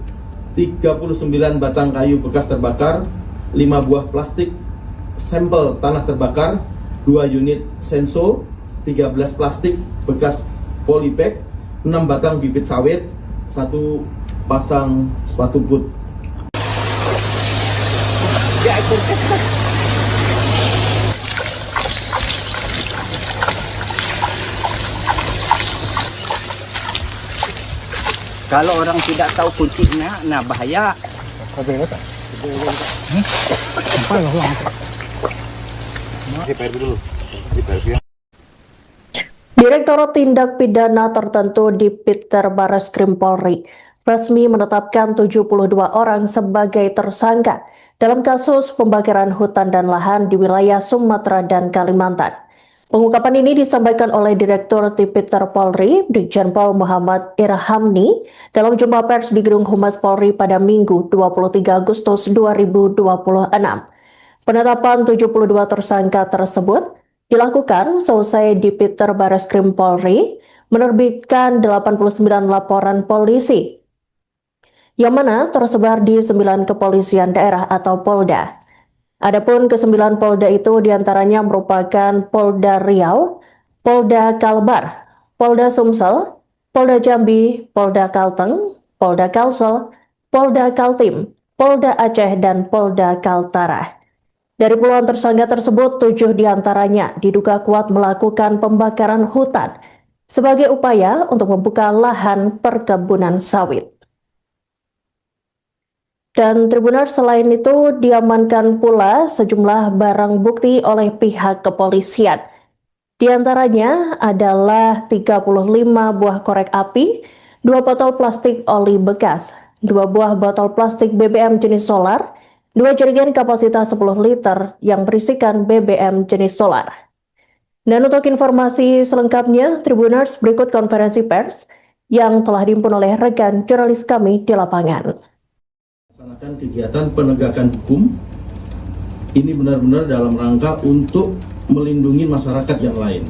39 batang kayu bekas terbakar, 5 buah plastik sampel tanah terbakar, 2 unit senso, 13 plastik bekas polybag, 6 batang bibit sawit, 1 pasang sepatu boot. Kalau orang tidak tahu kuncinya, nah bahaya. Direktorat Tindak Pidana Tertentu di Tipiter Barreskrim Polri resmi menetapkan 72 orang sebagai tersangka dalam kasus pembakaran hutan dan lahan di wilayah Sumatera dan Kalimantan. Pengungkapan ini disampaikan oleh Direktur Tipiter Polri, Brigjen Pol Muhammad Irhamni, dalam jumpa pers di Gedung Humas Polri pada Minggu 23 Agustus 2026. Penetapan 72 tersangka tersebut dilakukan seusai Tipiter Barreskrim Polri menerbitkan 89 laporan polisi, yang mana tersebar di 9 kepolisian daerah atau Polda. Adapun ke-9 Polda itu diantaranya merupakan Polda Riau, Polda Kalbar, Polda Sumsel, Polda Jambi, Polda Kalteng, Polda Kalsel, Polda Kaltim, Polda Aceh, dan Polda Kaltara. Dari puluhan tersangka tersebut, 7 diantaranya diduga kuat melakukan pembakaran hutan sebagai upaya untuk membuka lahan perkebunan sawit. Dan Tribuners, selain itu diamankan pula sejumlah barang bukti oleh pihak kepolisian. Di antaranya adalah 35 buah korek api, 2 botol plastik oli bekas, 2 buah botol plastik BBM jenis solar, 2 jerigen kapasitas 10 liter yang berisikan BBM jenis solar. Dan untuk informasi selengkapnya, Tribuners, berikut konferensi pers yang telah dihimpun oleh rekan jurnalis kami di lapangan. Melaksanakan kegiatan penegakan hukum ini benar-benar dalam rangka untuk melindungi masyarakat yang lain.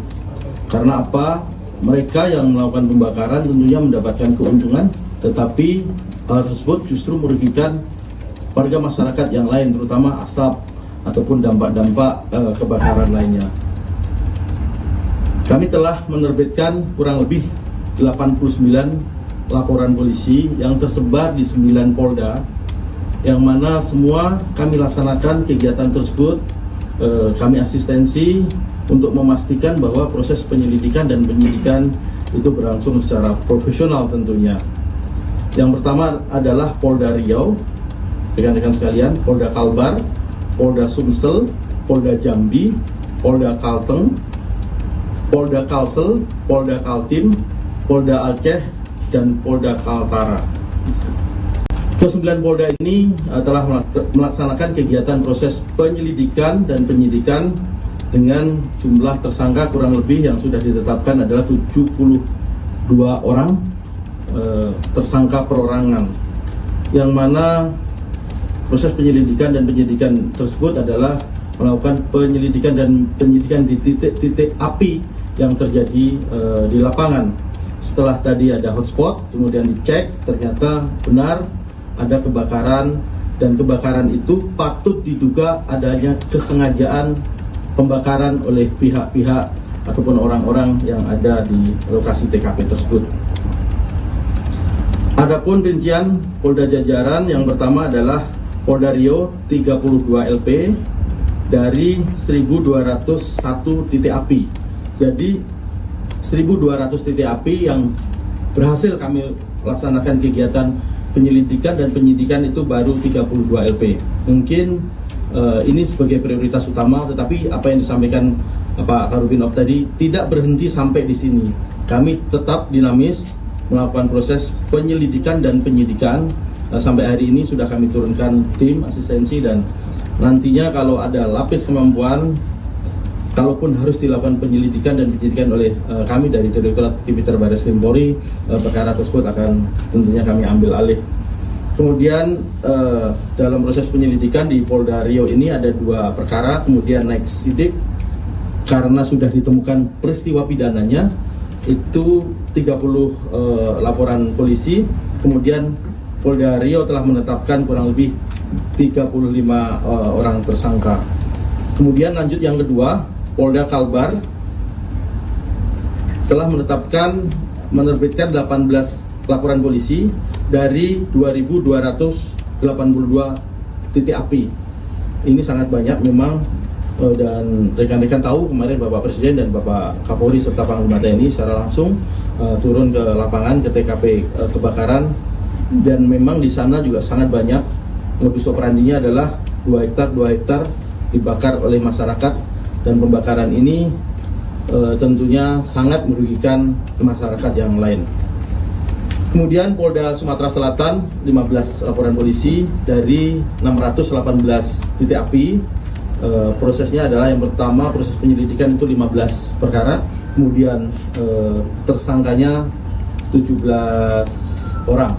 Karena apa? Mereka yang melakukan pembakaran tentunya mendapatkan keuntungan, tetapi hal tersebut justru merugikan warga masyarakat yang lain, terutama asap ataupun dampak-dampak kebakaran lainnya. Kami telah menerbitkan kurang lebih 89 laporan polisi yang tersebar di 9 Polda, yang mana semua kami laksanakan kegiatan tersebut. Kami asistensi untuk memastikan bahwa proses penyelidikan dan penyidikan itu berlangsung secara profesional tentunya. Yang pertama adalah Polda Riau, rekan-rekan sekalian, Polda Kalbar, Polda Sumsel, Polda Jambi, Polda Kalteng, Polda Kalsel, Polda Kaltim, Polda Aceh, dan Polda Kaltara. Ke-9 Polda ini telah melaksanakan kegiatan proses penyelidikan dan penyidikan dengan jumlah tersangka kurang lebih yang sudah ditetapkan adalah 72 orang tersangka perorangan, yang mana proses penyelidikan dan penyidikan tersebut adalah melakukan penyelidikan dan penyidikan di titik-titik api yang terjadi di lapangan. Setelah tadi ada hotspot, kemudian dicek, ternyata benar ada kebakaran, dan kebakaran itu patut diduga adanya kesengajaan pembakaran oleh pihak-pihak ataupun orang-orang yang ada di lokasi TKP tersebut. Adapun rincian Polda jajaran, yang pertama adalah Polda Riau 32 LP dari 1.201 titik api. Jadi 1.200 titik api yang berhasil kami laksanakan kegiatan penyelidikan dan penyidikan itu baru 32 LP. Mungkin ini sebagai prioritas utama, tetapi apa yang disampaikan Pak Karubinov tadi tidak berhenti sampai di sini. Kami tetap dinamis melakukan proses penyelidikan dan penyidikan. Sampai hari ini sudah kami turunkan tim asistensi, dan nantinya kalau ada lapis kemampuan, kalaupun harus dilakukan penyelidikan dan penyidikan oleh kami dari Direktorat Tipiter Barreskrim Polri, perkara tersebut akan tentunya kami ambil alih. Kemudian dalam proses penyelidikan di Polda Riau ini ada 2 perkara, kemudian naik sidik karena sudah ditemukan peristiwa pidananya, itu 30 laporan polisi. Kemudian Polda Riau telah menetapkan kurang lebih 35 orang tersangka. Kemudian lanjut yang kedua, Polda Kalbar telah menerbitkan 18 laporan polisi dari 2.282 titik api. Ini sangat banyak memang, dan rekan-rekan tahu kemarin Bapak Presiden dan Bapak Kapolri serta Panglima TNI secara langsung turun ke lapangan ke TKP kebakaran, dan memang di sana juga sangat banyak. Modus operandinya adalah 2 hektar dibakar oleh masyarakat, dan pembakaran ini tentunya sangat merugikan masyarakat yang lain. Kemudian Polda Sumatera Selatan 15 laporan polisi dari 618 titik api. Prosesnya adalah yang pertama, proses penyelidikan itu 15 perkara, kemudian tersangkanya 17 orang.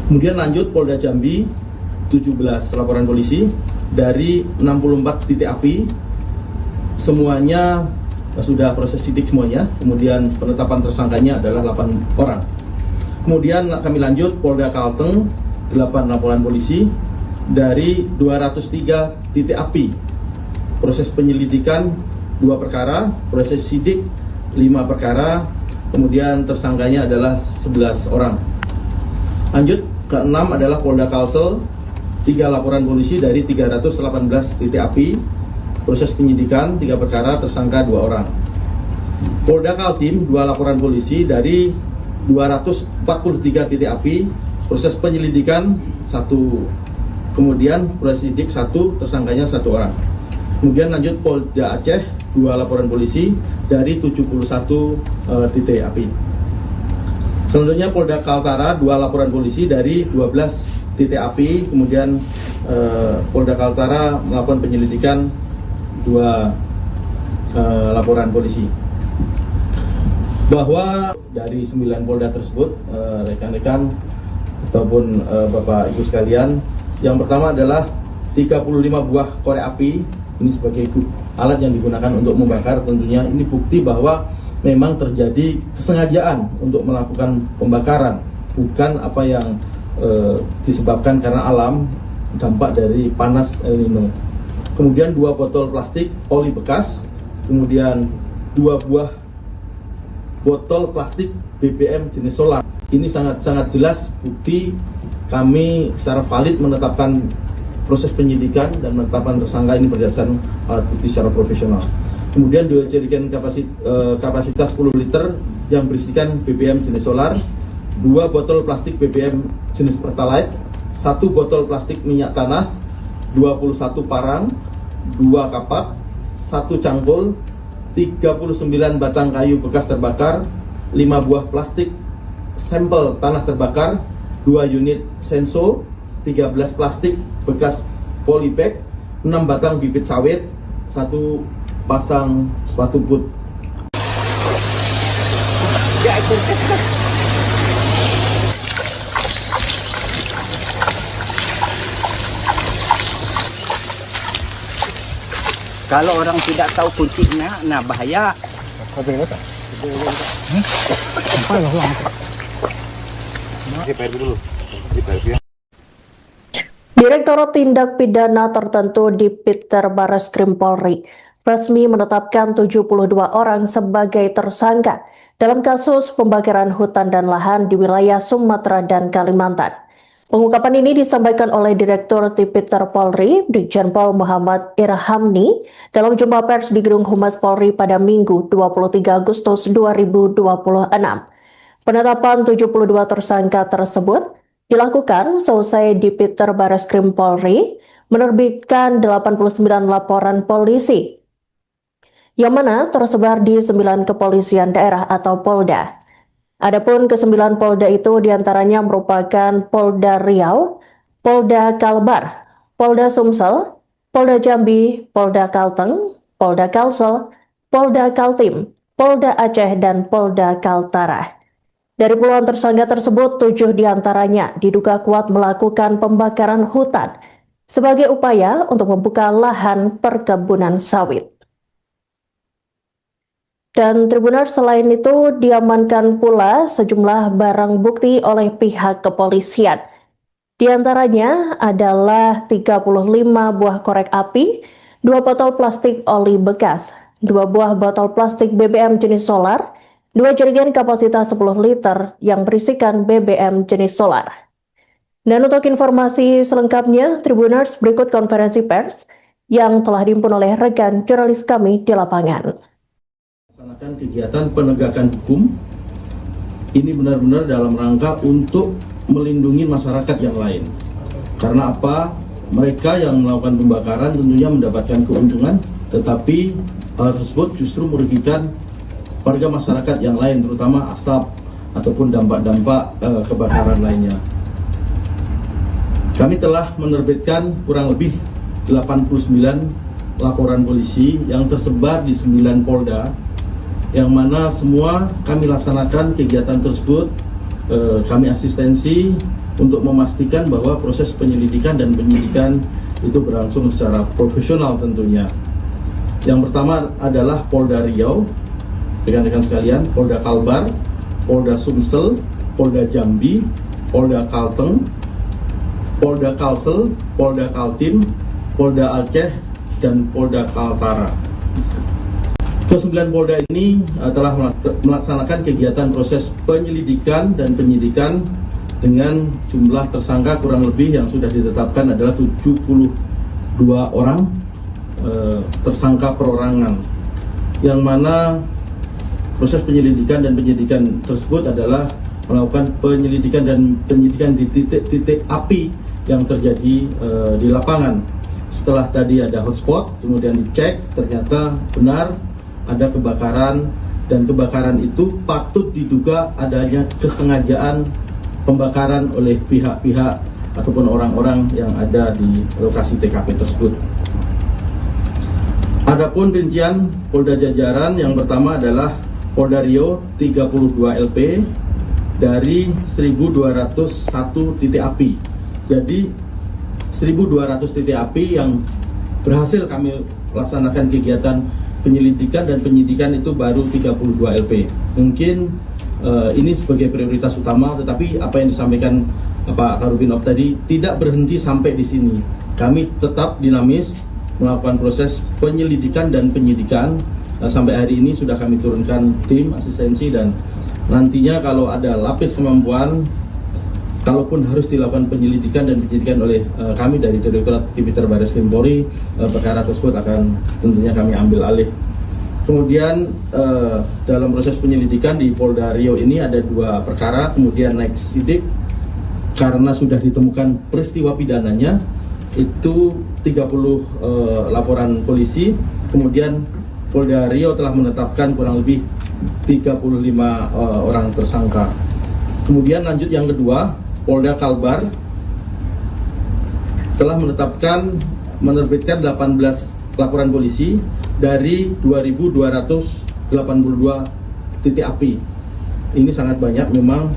Kemudian lanjut Polda Jambi 17 laporan polisi dari 64 titik api, semuanya sudah proses sidik semuanya. Kemudian penetapan tersangkanya adalah 8 orang. Kemudian kami lanjut Polda Kalteng 8 laporan polisi dari 203 titik api. Proses penyelidikan 2 perkara, proses sidik 5 perkara, kemudian tersangkanya adalah 11 orang. Lanjut, ke-6 adalah Polda Kalsel, 3 laporan polisi dari 318 titik api, proses penyidikan 3 perkara, tersangka 2 orang. Polda Kaltim, 2 laporan polisi dari 243 titik api, proses penyelidikan 1, kemudian proses sidik 1, tersangkanya 1 orang. Kemudian lanjut Polda Aceh, 2 laporan polisi dari 71 titik api. Selanjutnya Polda Kaltara, 2 laporan polisi dari 12 titik api. Kemudian Polda Kaltara melakukan penyelidikan 2 laporan polisi. Bahwa dari 9 Polda tersebut, rekan-rekan ataupun Bapak Ibu sekalian, yang pertama adalah 35 buah korek api. Ini sebagai alat yang digunakan untuk membakar. Tentunya ini bukti bahwa memang terjadi kesengajaan untuk melakukan pembakaran, bukan apa yang disebabkan karena alam, dampak dari panas El Nino. Kemudian 2 botol plastik oli bekas, kemudian 2 buah botol plastik BBM jenis solar. Ini sangat jelas bukti kami secara valid menetapkan proses penyidikan dan penetapan tersangka ini berdasarkan alat bukti secara profesional. Kemudian 2 jerigen kapasitas 10 liter yang berisikan BBM jenis solar, 2 botol plastik BBM jenis Pertalite, 1 botol plastik minyak tanah, 21 parang, 2 kapak, 1 cangkul, 39 batang kayu bekas terbakar, 5 buah plastik sampel tanah terbakar, 2 unit senso, 13 plastik bekas polybag, 6 batang bibit sawit, 1 pasang sepatu boot. Kalau orang tidak tahu kuncinya, nah bahaya. Direktorat Tindak Pidana Tertentu di Piter Barreskrim Polri resmi menetapkan 72 orang sebagai tersangka dalam kasus pembakaran hutan dan lahan di wilayah Sumatera dan Kalimantan. Pengungkapan ini disampaikan oleh Direktur Tipiter Polri, Brigjen Pol Muhammad Irhamni, dalam jumpa pers di Gedung Humas Polri pada Minggu 23 Agustus 2026. Penetapan 72 tersangka tersebut dilakukan seusai Dipiter Barreskrim Polri menerbitkan 89 laporan polisi, yang mana tersebar di 9 kepolisian daerah atau Polda. Adapun ke-9 Polda itu diantaranya merupakan Polda Riau, Polda Kalbar, Polda Sumsel, Polda Jambi, Polda Kalteng, Polda Kalsel, Polda Kaltim, Polda Aceh, dan Polda Kaltara. Dari puluhan tersangka tersebut, 7 diantaranya diduga kuat melakukan pembakaran hutan sebagai upaya untuk membuka lahan perkebunan sawit. Dan Tribuners, selain itu diamankan pula sejumlah barang bukti oleh pihak kepolisian. Di antaranya adalah 35 buah korek api, 2 botol plastik oli bekas, 2 buah botol plastik BBM jenis solar, 2 jerigen kapasitas 10 liter yang berisikan BBM jenis solar. Dan untuk informasi selengkapnya, Tribuners, berikut konferensi pers yang telah dihimpun oleh rekan jurnalis kami di lapangan. Melaksanakan kegiatan penegakan hukum ini benar-benar dalam rangka untuk melindungi masyarakat yang lain. Karena apa? Mereka yang melakukan pembakaran tentunya mendapatkan keuntungan, tetapi hal tersebut justru merugikan warga masyarakat yang lain, terutama asap ataupun dampak-dampak kebakaran lainnya. Kami telah menerbitkan kurang lebih 89 laporan polisi yang tersebar di 9 Polda, yang mana semua kami laksanakan kegiatan tersebut. Kami asistensi untuk memastikan bahwa proses penyelidikan dan penyidikan itu berlangsung secara profesional tentunya. Yang pertama adalah Polda Riau, rekan-rekan sekalian, Polda Kalbar, Polda Sumsel, Polda Jambi, Polda Kalteng, Polda Kalsel, Polda Kaltim, Polda Aceh, dan Polda Kaltara. Ke-9 Polda ini telah melaksanakan kegiatan proses penyelidikan dan penyidikan dengan jumlah tersangka kurang lebih yang sudah ditetapkan adalah 72 orang tersangka perorangan, yang mana proses penyelidikan dan penyidikan tersebut adalah melakukan penyelidikan dan penyidikan di titik-titik api yang terjadi di lapangan. Setelah tadi ada hotspot, kemudian dicek, ternyata benar ada kebakaran, dan kebakaran itu patut diduga adanya kesengajaan pembakaran oleh pihak-pihak ataupun orang-orang yang ada di lokasi TKP tersebut. Adapun rincian Polda jajaran, yang pertama adalah Polda Riau 32 LP dari 1.201 titik api. Jadi 1.200 titik api yang berhasil kami laksanakan kegiatan penyelidikan dan penyidikan itu baru 32 LP. Mungkin ini sebagai prioritas utama, tetapi apa yang disampaikan Pak Karubinov tadi tidak berhenti sampai di sini. Kami tetap dinamis melakukan proses penyelidikan dan penyidikan. Sampai hari ini sudah kami turunkan tim asistensi, dan nantinya kalau ada lapis kemampuan, kalaupun harus dilakukan penyelidikan dan penyidikan oleh kami dari Direktorat Tipiter Baris Krim Polri, perkara tersebut akan tentunya kami ambil alih. Kemudian dalam proses penyelidikan di Polda Riau ini ada 2 perkara, kemudian naik sidik karena sudah ditemukan peristiwa pidananya itu 30 laporan polisi. Kemudian Polda Riau telah menetapkan kurang lebih 35 orang tersangka. Kemudian lanjut yang kedua, Polda Kalbar telah menerbitkan 18 laporan polisi dari 2.282 titik api. Ini sangat banyak memang,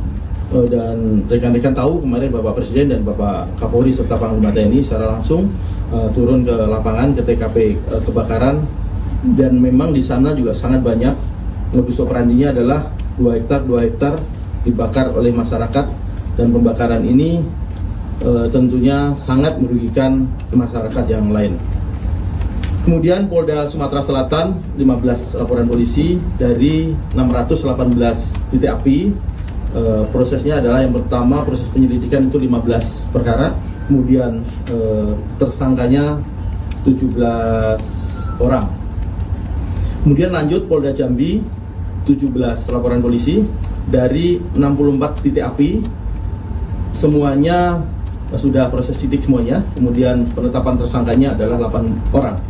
dan rekan-rekan tahu kemarin Bapak Presiden dan Bapak Kapolri serta Panglima TNI secara langsung turun ke lapangan ke TKP kebakaran, dan memang di sana juga sangat banyak. Modus operandinya adalah 2 hektar dibakar oleh masyarakat, dan pembakaran ini tentunya sangat merugikan masyarakat yang lain. Kemudian Polda Sumatera Selatan 15 laporan polisi dari 618 titik api. Prosesnya adalah yang pertama, proses penyelidikan itu 15 perkara, kemudian tersangkanya 17 orang. Kemudian lanjut Polda Jambi 17 laporan polisi dari 64 titik api, semuanya sudah proses sidik semuanya. Kemudian penetapan tersangkanya adalah 8 orang.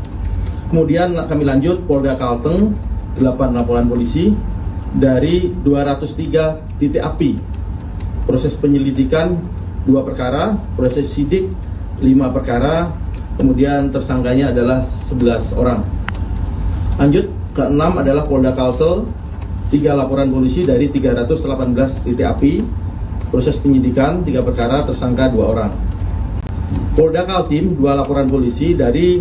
Kemudian kami lanjut Polda Kalteng 8 laporan polisi dari 203 titik api. Proses penyelidikan 2 perkara, proses sidik 5 perkara, kemudian tersangkanya adalah 11 orang. Lanjut ke-6 adalah Polda Kalsel 3 laporan polisi dari 318 titik api. Proses penyidikan 3 perkara, tersangka 2 orang. Polda Kaltim 2 laporan polisi dari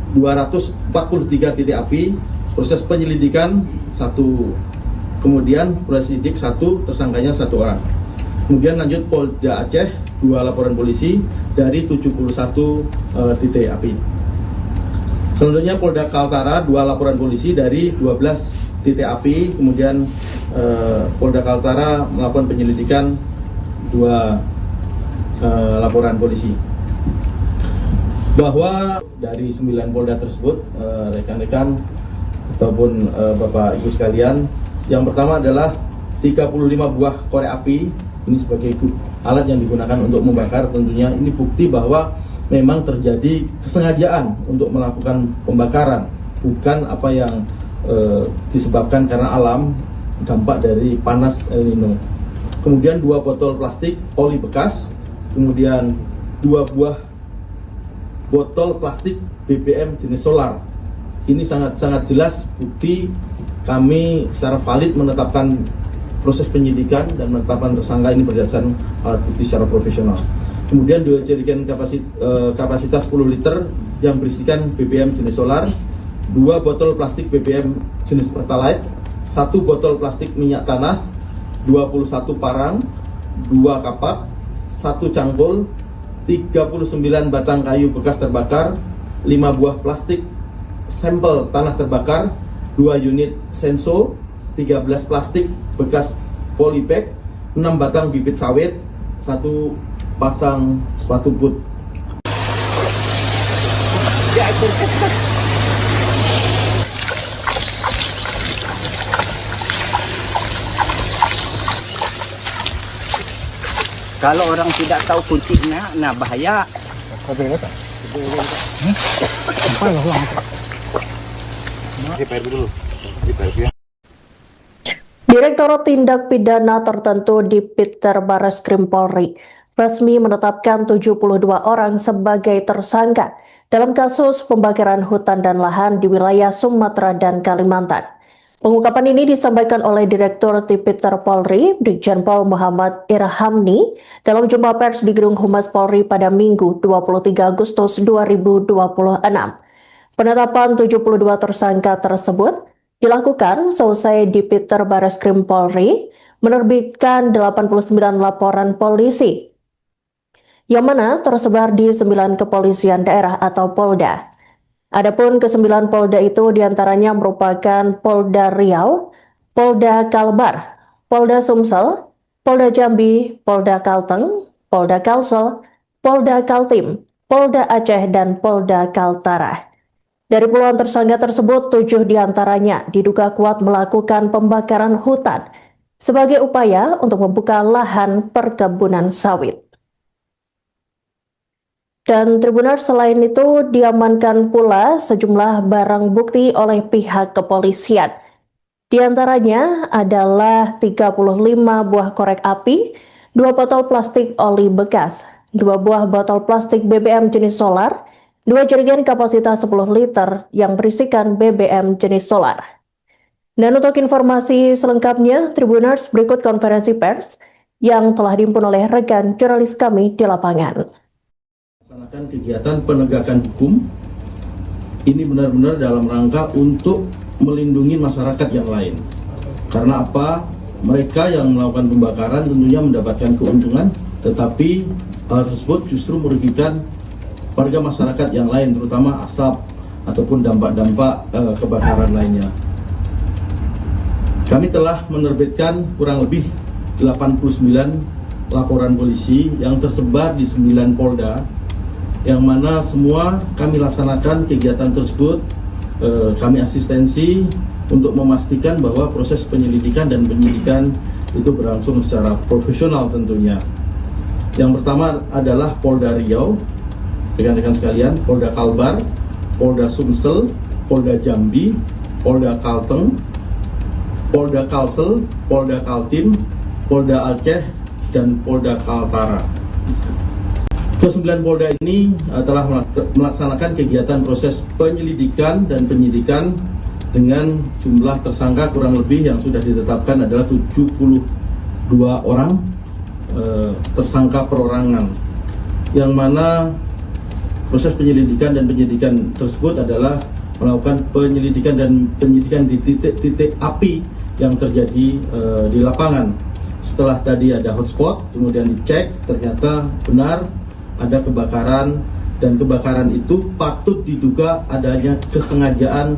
243 titik api. Proses penyelidikan 1, kemudian proses sidik 1, tersangkanya 1 orang. Kemudian lanjut Polda Aceh 2 laporan polisi dari 71 titik api. Selanjutnya Polda Kaltara 2 laporan polisi dari 12 titik api. Kemudian Polda Kaltara melakukan penyelidikan 2 laporan polisi. Bahwa dari 9 Polda tersebut, rekan-rekan ataupun Bapak Ibu sekalian, yang pertama adalah 35 buah korek api. Ini sebagai alat yang digunakan untuk membakar. Tentunya ini bukti bahwa memang terjadi kesengajaan untuk melakukan pembakaran, bukan apa yang disebabkan karena alam, dampak dari panas El Nino. Kemudian 2 botol plastik oli bekas, kemudian 2 buah botol plastik BBM jenis solar. Ini sangat jelas bukti kami secara valid menetapkan proses penyidikan dan menetapkan tersangka ini berdasarkan alat bukti secara profesional. Kemudian 2 jerigen kapasitas 10 liter yang berisikan BBM jenis solar, 2 botol plastik BBM jenis Pertalite, 1 botol plastik minyak tanah, 21 parang, 2 kapak, 1 cangkul, 39 batang kayu bekas terbakar, 5 buah plastik sampel tanah terbakar, 2 unit senso, 13 plastik bekas polybag, 6 batang bibit sawit, 1 pasang sepatu boot. Kalau orang tidak tahu kuncinya, nah bahaya. Direktorat Tindak Pidana Tertentu di Piter Barreskrim Polri resmi menetapkan 72 orang sebagai tersangka dalam kasus pembakaran hutan dan lahan di wilayah Sumatera dan Kalimantan. Pengungkapan ini disampaikan oleh Direktur Tipiter Polri, Brigjen Pol Muhammad Irhamni, dalam jumpa pers di Gedung Humas Polri pada Minggu 23 Agustus 2026. Penetapan 72 tersangka tersebut dilakukan seusai Tipiter Barreskrim Polri menerbitkan 89 laporan polisi, yang mana tersebar di 9 kepolisian daerah atau Polda. Adapun ke-9 Polda itu diantaranya merupakan Polda Riau, Polda Kalbar, Polda Sumsel, Polda Jambi, Polda Kalteng, Polda Kalsel, Polda Kaltim, Polda Aceh, dan Polda Kaltara. Dari puluhan tersangka tersebut, 7 diantaranya diduga kuat melakukan pembakaran hutan sebagai upaya untuk membuka lahan perkebunan sawit. Dan Tribuners, selain itu diamankan pula sejumlah barang bukti oleh pihak kepolisian. Di antaranya adalah 35 buah korek api, 2 botol plastik oli bekas, 2 buah botol plastik BBM jenis solar, 2 jerigen kapasitas 10 liter yang berisikan BBM jenis solar. Dan untuk informasi selengkapnya, Tribuners, berikut konferensi pers yang telah dihimpun oleh rekan jurnalis kami di lapangan. Melaksanakan kegiatan penegakan hukum ini benar-benar dalam rangka untuk melindungi masyarakat yang lain. Karena apa? Mereka yang melakukan pembakaran tentunya mendapatkan keuntungan, tetapi hal tersebut justru merugikan warga masyarakat yang lain, terutama asap ataupun dampak-dampak kebakaran lainnya. Kami telah menerbitkan kurang lebih 89 laporan polisi yang tersebar di 9 Polda, yang mana semua kami laksanakan kegiatan tersebut. Kami asistensi untuk memastikan bahwa proses penyelidikan dan penyidikan itu berlangsung secara profesional tentunya. Yang pertama adalah Polda Riau, rekan-rekan sekalian, Polda Kalbar, Polda Sumsel, Polda Jambi, Polda Kalteng, Polda Kalsel, Polda Kaltim, Polda Aceh, dan Polda Kaltara. Ke-9 Polda ini telah melaksanakan kegiatan proses penyelidikan dan penyidikan dengan jumlah tersangka kurang lebih yang sudah ditetapkan adalah 72 orang tersangka perorangan, yang mana proses penyelidikan dan penyidikan tersebut adalah melakukan penyelidikan dan penyidikan di titik-titik api yang terjadi di lapangan. Setelah tadi ada hotspot, kemudian dicek, ternyata benar ada kebakaran, dan kebakaran itu patut diduga adanya kesengajaan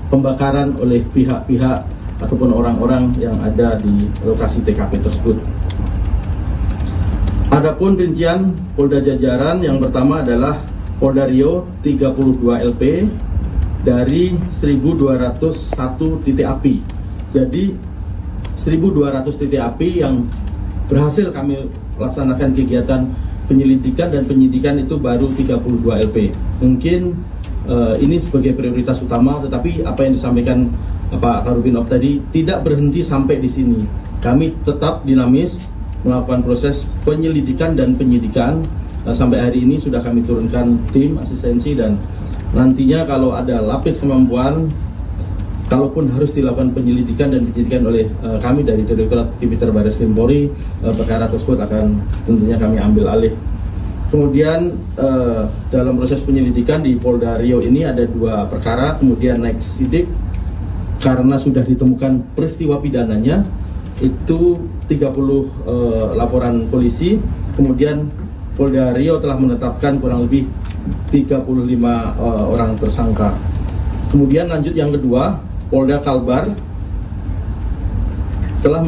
pembakaran oleh pihak-pihak ataupun orang-orang yang ada di lokasi TKP tersebut. Adapun rincian Polda jajaran, yang pertama adalah Polda Riau 32 LP dari 1.201 titik api. Jadi 1.200 titik api yang berhasil kami laksanakan kegiatan penyelidikan dan penyidikan itu baru 32 LP. Mungkin ini sebagai prioritas utama, tetapi apa yang disampaikan Pak Karubinov tadi tidak berhenti sampai di sini. Kami tetap dinamis melakukan proses penyelidikan dan penyidikan. Sampai hari ini sudah kami turunkan tim asistensi, dan nantinya kalau ada lapis kemampuan, kalaupun harus dilakukan penyelidikan dan penyidikan oleh kami dari Direktorat Tipiter Barreskrim Polri, perkara tersebut akan tentunya kami ambil alih. Kemudian dalam proses penyelidikan di Polda Riau ini ada 2 perkara, kemudian naik sidik karena sudah ditemukan peristiwa pidananya, itu 30 laporan polisi, kemudian Polda Riau telah menetapkan kurang lebih 35 orang tersangka. Kemudian lanjut yang kedua, Polda Kalbar telah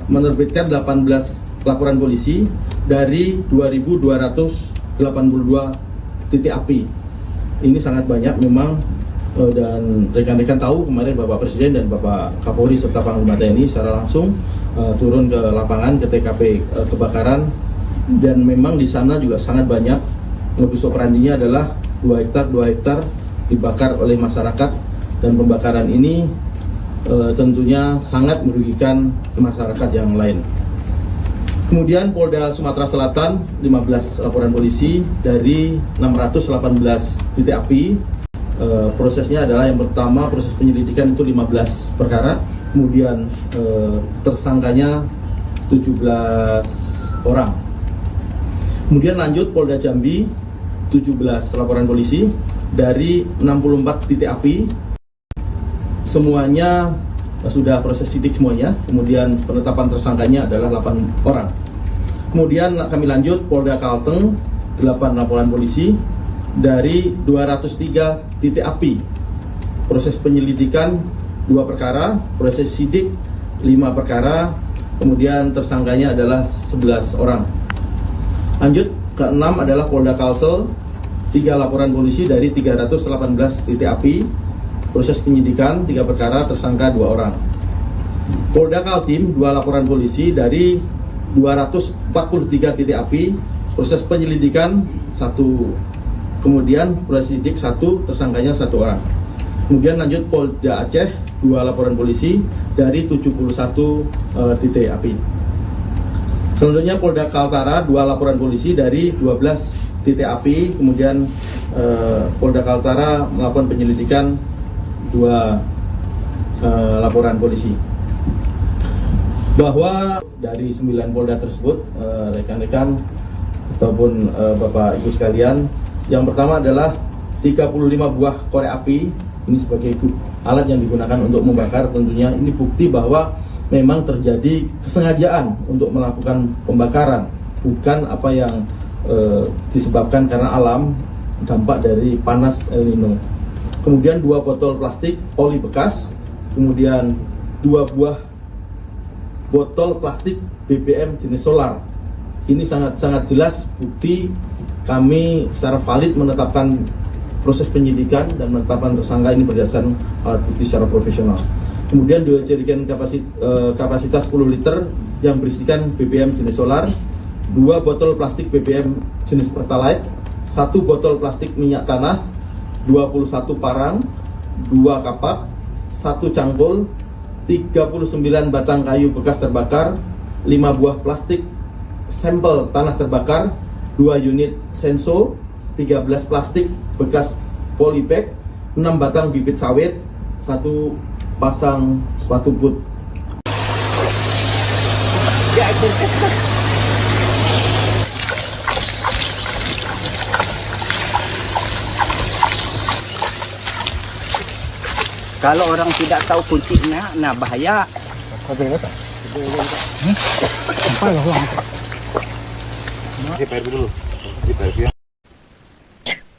menerbitkan 18 laporan polisi dari 2.282 titik api. Ini sangat banyak memang, dan rekan-rekan tahu kemarin Bapak Presiden dan Bapak Kapolri serta Panglima TNI secara langsung turun ke lapangan ke TKP kebakaran, dan memang di sana juga sangat banyak. Modus operandinya adalah 2 hektar dibakar oleh masyarakat, dan pembakaran ini tentunya sangat merugikan masyarakat yang lain. Kemudian Polda Sumatera Selatan 15 laporan polisi dari 618 titik api. Prosesnya adalah yang pertama, proses penyelidikan itu 15 perkara, kemudian tersangkanya 17 orang. Kemudian lanjut Polda Jambi 17 laporan polisi dari 64 titik api. Semuanya sudah proses sidik semuanya. Kemudian penetapan tersangkanya adalah 8 orang. Kemudian kami lanjut Polda Kalteng 8 laporan polisi dari 203 titik api. Proses penyelidikan 2 perkara, proses sidik 5 perkara, kemudian tersangkanya adalah 11 orang. Lanjut, ke-6 adalah Polda Kalsel, 3 laporan polisi dari 318 titik api, proses penyidikan 3 perkara, tersangka 2 orang. Polda Kaltim, 2 laporan polisi dari 243 titik api, proses penyelidikan 1, kemudian proses sidik 1, tersangkanya 1 orang. Kemudian lanjut Polda Aceh, 2 laporan polisi dari 71 titik api. Selanjutnya Polda Kaltara, 2 laporan polisi dari 12 titik api. Kemudian Polda Kaltara melakukan penyelidikan 2 laporan polisi. Bahwa dari 9 Polda tersebut, rekan-rekan ataupun Bapak Ibu sekalian, yang pertama adalah 35 buah korek api. Ini sebagai alat yang digunakan untuk membakar. Tentunya ini bukti bahwa memang terjadi kesengajaan untuk melakukan pembakaran, bukan apa yang disebabkan karena alam, dampak dari panas El Nino. Kemudian 2 botol plastik oli bekas, kemudian 2 buah botol plastik BBM jenis solar. Ini sangat jelas bukti kami secara valid menetapkan proses penyidikan dan penetapan tersangka ini berdasarkan alat bukti secara profesional. Kemudian dijadikan kapasitas 10 liter yang berisikan BBM jenis solar, 2 botol plastik BBM jenis Pertalite, 1 botol plastik minyak tanah, 21 parang, 2 kapak, 1 cangkul, 39 batang kayu bekas terbakar, 5 buah plastik sampel tanah terbakar, 2 unit senso, 13 plastik bekas polybag, 6 batang bibit sawit, 1 pasang sepatu boot. Kalau orang tidak tahu kuncinya, nah bahaya.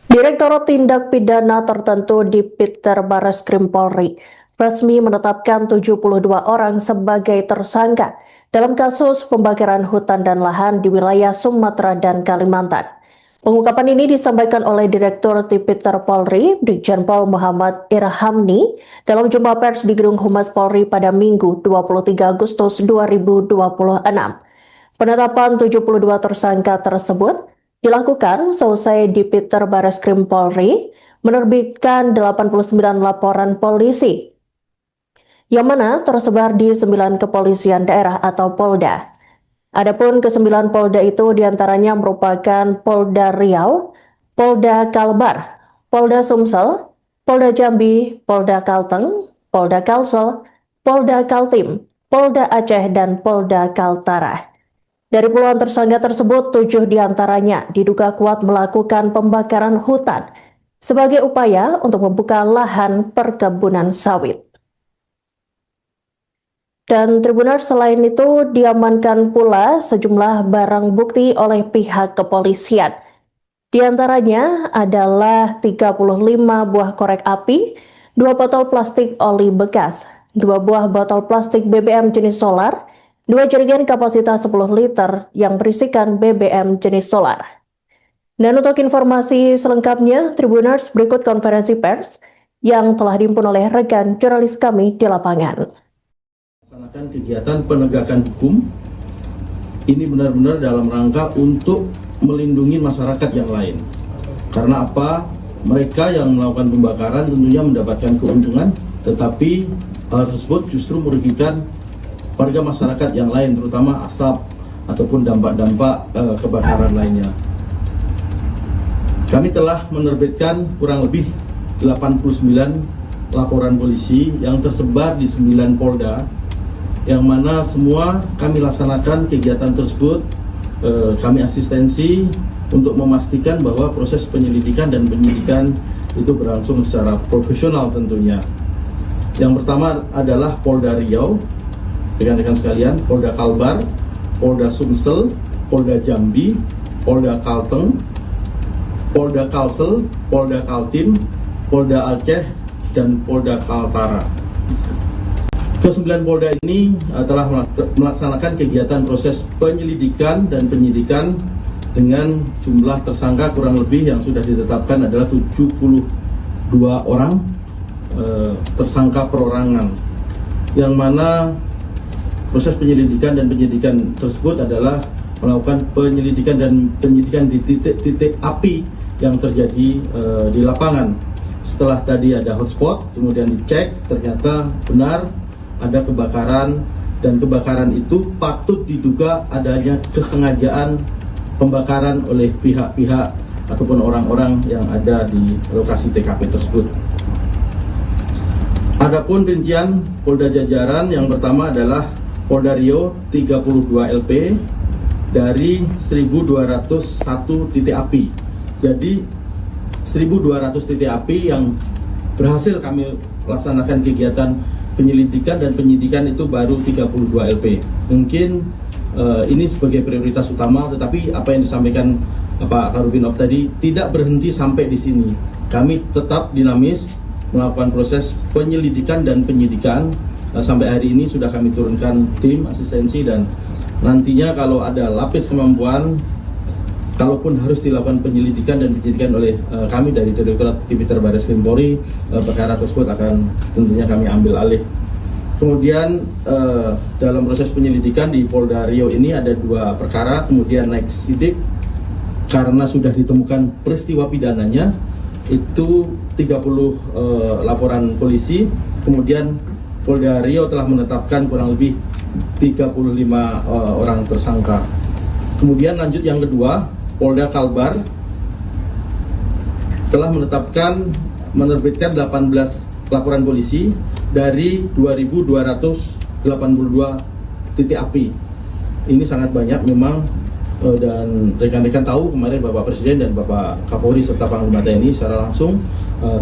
Direktorat Tindak Pidana Tertentu di Piter Barreskrim Polri resmi menetapkan 72 orang sebagai tersangka dalam kasus pembakaran hutan dan lahan di wilayah Sumatera dan Kalimantan. Pengungkapan ini disampaikan oleh Direktur Tipiter Polri, Brigjen Pol Muhammad Irhamni, dalam jumpa pers di Gedung Humas Polri pada Minggu 23 Agustus 2026. Penetapan 72 tersangka tersebut dilakukan seusai Dipiter Barreskrim Polri menerbitkan 89 laporan polisi, yang mana tersebar di 9 kepolisian daerah atau Polda. Adapun ke-9 Polda itu diantaranya merupakan Polda Riau, Polda Kalbar, Polda Sumsel, Polda Jambi, Polda Kalteng, Polda Kalsel, Polda Kaltim, Polda Aceh, dan Polda Kaltara. Dari puluhan tersangka tersebut, 7 diantaranya diduga kuat melakukan pembakaran hutan sebagai upaya untuk membuka lahan perkebunan sawit. Dan Tribuners, selain itu diamankan pula sejumlah barang bukti oleh pihak kepolisian. Di antaranya adalah 35 buah korek api, 2 botol plastik oli bekas, 2 buah botol plastik BBM jenis solar, 2 jerigen kapasitas 10 liter yang berisikan BBM jenis solar. Dan untuk informasi selengkapnya, Tribuners, berikut konferensi pers yang telah dihimpun oleh rekan jurnalis kami di lapangan. Melaksanakan kegiatan penegakan hukum ini benar-benar dalam rangka untuk melindungi masyarakat yang lain. Karena apa? Mereka yang melakukan pembakaran tentunya mendapatkan keuntungan, tetapi hal tersebut justru merugikan warga masyarakat yang lain, terutama asap ataupun dampak-dampak kebakaran lainnya. Kami telah menerbitkan kurang lebih 89 laporan polisi yang tersebar di 9 Polda, yang mana semua kami laksanakan kegiatan tersebut. Kami asistensi untuk memastikan bahwa proses penyelidikan dan penyidikan itu berlangsung secara profesional tentunya. Yang pertama adalah Polda Riau, rekan-rekan sekalian, Polda Kalbar, Polda Sumsel, Polda Jambi, Polda Kalteng, Polda Kalsel, Polda Kaltim, Polda Aceh, dan Polda Kaltara. Ke-9 Polda ini telah melaksanakan kegiatan proses penyelidikan dan penyidikan dengan jumlah tersangka kurang lebih yang sudah ditetapkan adalah 72 orang tersangka perorangan, yang mana proses penyelidikan dan penyidikan tersebut adalah melakukan penyelidikan dan penyidikan di titik-titik api yang terjadi di lapangan. Setelah tadi ada hotspot, kemudian dicek, ternyata benar ada kebakaran, dan kebakaran itu patut diduga adanya kesengajaan pembakaran oleh pihak-pihak ataupun orang-orang yang ada di lokasi TKP tersebut. Adapun rincian Polda jajaran, yang pertama adalah Polda Riau 32 LP dari 1.201 titik api. Jadi 1.200 titik api yang berhasil kami laksanakan kegiatan penyelidikan dan penyidikan itu baru 32 LP. Mungkin ini sebagai prioritas utama, tetapi apa yang disampaikan Pak Karubinov tadi tidak berhenti sampai di sini. Kami tetap dinamis melakukan proses penyelidikan dan penyidikan. Sampai hari ini sudah kami turunkan tim asistensi, dan nantinya kalau ada lapis kemampuan, kalaupun harus dilakukan penyelidikan dan penyidikan oleh kami dari Direktorat Tipiter Barreskrim Polri, perkara tersebut akan tentunya kami ambil alih. Kemudian dalam proses penyelidikan di Polda Riau ini ada 2 perkara, kemudian naik sidik karena sudah ditemukan peristiwa pidananya, itu 30 laporan polisi. Kemudian Polda Riau telah menetapkan kurang lebih 35 orang tersangka. Kemudian lanjut yang kedua, Polda Kalbar telah menerbitkan 18 laporan polisi dari 2.282 titik api. Ini sangat banyak memang, dan rekan-rekan tahu kemarin Bapak Presiden dan Bapak Kapolri serta Panglima TNI secara langsung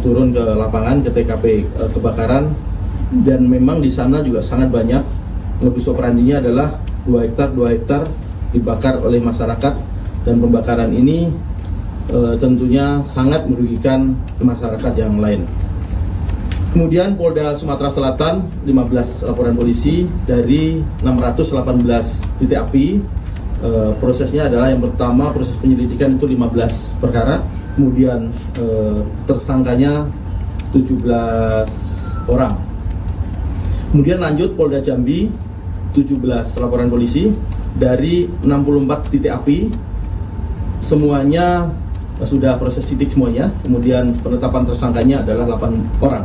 turun ke lapangan ke TKP kebakaran, dan memang di sana juga sangat banyak. Modus operandinya adalah 2 hektar dibakar oleh masyarakat, dan pembakaran ini tentunya sangat merugikan masyarakat yang lain. Kemudian Polda Sumatera Selatan 15 laporan polisi dari 618 titik api. Prosesnya adalah yang pertama proses penyelidikan itu 15 perkara, kemudian tersangkanya 17 orang. Kemudian lanjut Polda Jambi 17 laporan polisi dari 64 titik api, semuanya sudah proses sidik semuanya. Kemudian penetapan tersangkanya adalah 8 orang.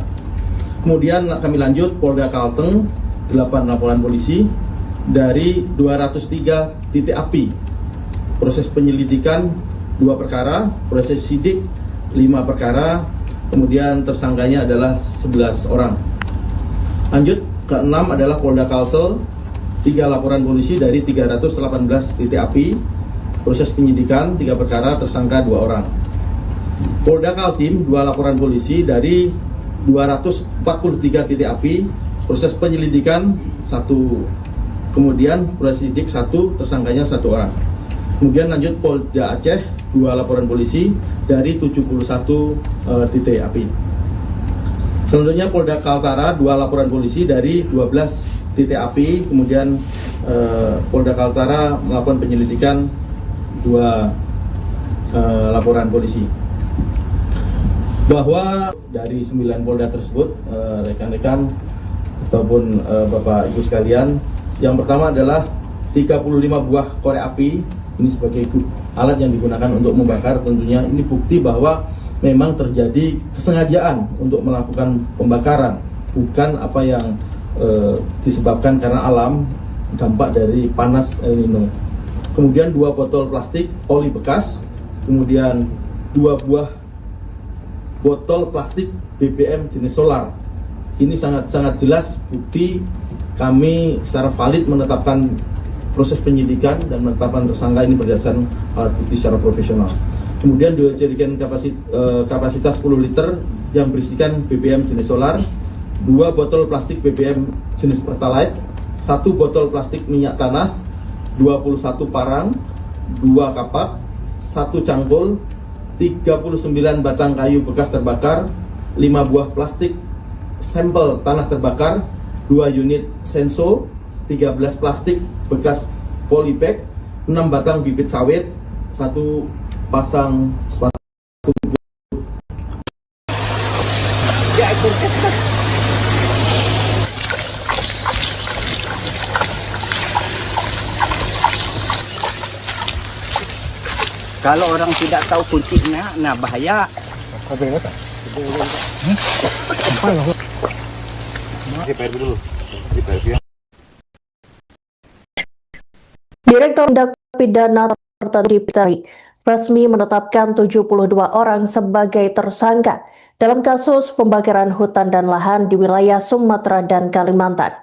Kemudian kami lanjut Polda Kalteng 8 laporan polisi dari 203 titik api. Proses penyelidikan 2 perkara, proses sidik 5 perkara, kemudian tersangkanya adalah 11 orang. Lanjut ke-6 adalah Polda Kalsel 3 laporan polisi dari 318 titik api. Proses penyidikan 3 perkara, tersangka 2 orang. Polda Kaltim 2 laporan polisi dari 243 titik api. proses penyelidikan 1, kemudian proses sidik 1, tersangkanya 1 orang. Kemudian lanjut Polda Aceh 2 laporan polisi dari 71 titik api. Selanjutnya Polda Kaltara 2 laporan polisi dari 12 titik api. Kemudian Polda Kaltara melakukan penyelidikan 2 laporan polisi. Bahwa dari 9 Polda tersebut, rekan-rekan ataupun Bapak Ibu sekalian, yang pertama adalah 35 buah korek api. Ini sebagai alat yang digunakan untuk membakar. Tentunya ini bukti bahwa memang terjadi kesengajaan untuk melakukan pembakaran, bukan apa yang disebabkan karena alam, dampak dari panas El Nino. Kemudian 2 botol plastik oli bekas, kemudian 2 buah botol plastik BBM jenis solar. Ini sangat jelas bukti kami secara valid menetapkan proses penyidikan dan menetapkan tersangka ini berdasarkan alat bukti secara profesional. Kemudian 2 jerigen kapasitas 10 liter yang berisikan BBM jenis solar, 2 botol plastik BBM jenis Pertalite, 1 botol plastik minyak tanah, 21 parang, 2 kapak, 1 cangkul, 39 batang kayu bekas terbakar, 5 buah plastik sampel tanah terbakar, 2 unit senso, 13 plastik bekas polybag, 6 batang bibit sawit, 1 pasang sepatu. Kalau orang tidak tahu kuncinya, nah bahaya. Direktur Tindak Pidana Tertentu resmi menetapkan 72 orang sebagai tersangka dalam kasus pembakaran hutan dan lahan di wilayah Sumatera dan Kalimantan.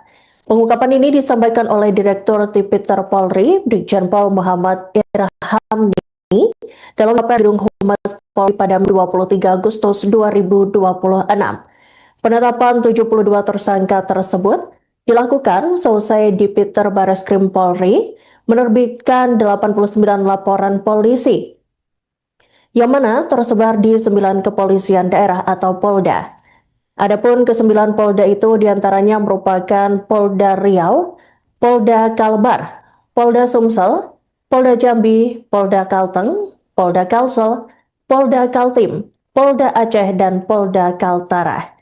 Pengungkapan ini disampaikan oleh Direktur Tipiter Polri, Brigjen Pol Muhammad Irham dalam rapat Gedung Humas Polri pada 23 Agustus 2026. Penetapan 72 tersangka tersebut dilakukan seusai Dipiter Bareskrim Polri menerbitkan 89 laporan polisi, yang mana tersebar di 9 kepolisian daerah atau Polda. Adapun ke-9 Polda itu diantaranya merupakan Polda Riau, Polda Kalbar, Polda Sumsel, Polda Jambi, Polda Kalteng, Polda Kalsel, Polda Kaltim, Polda Aceh, dan Polda Kaltara.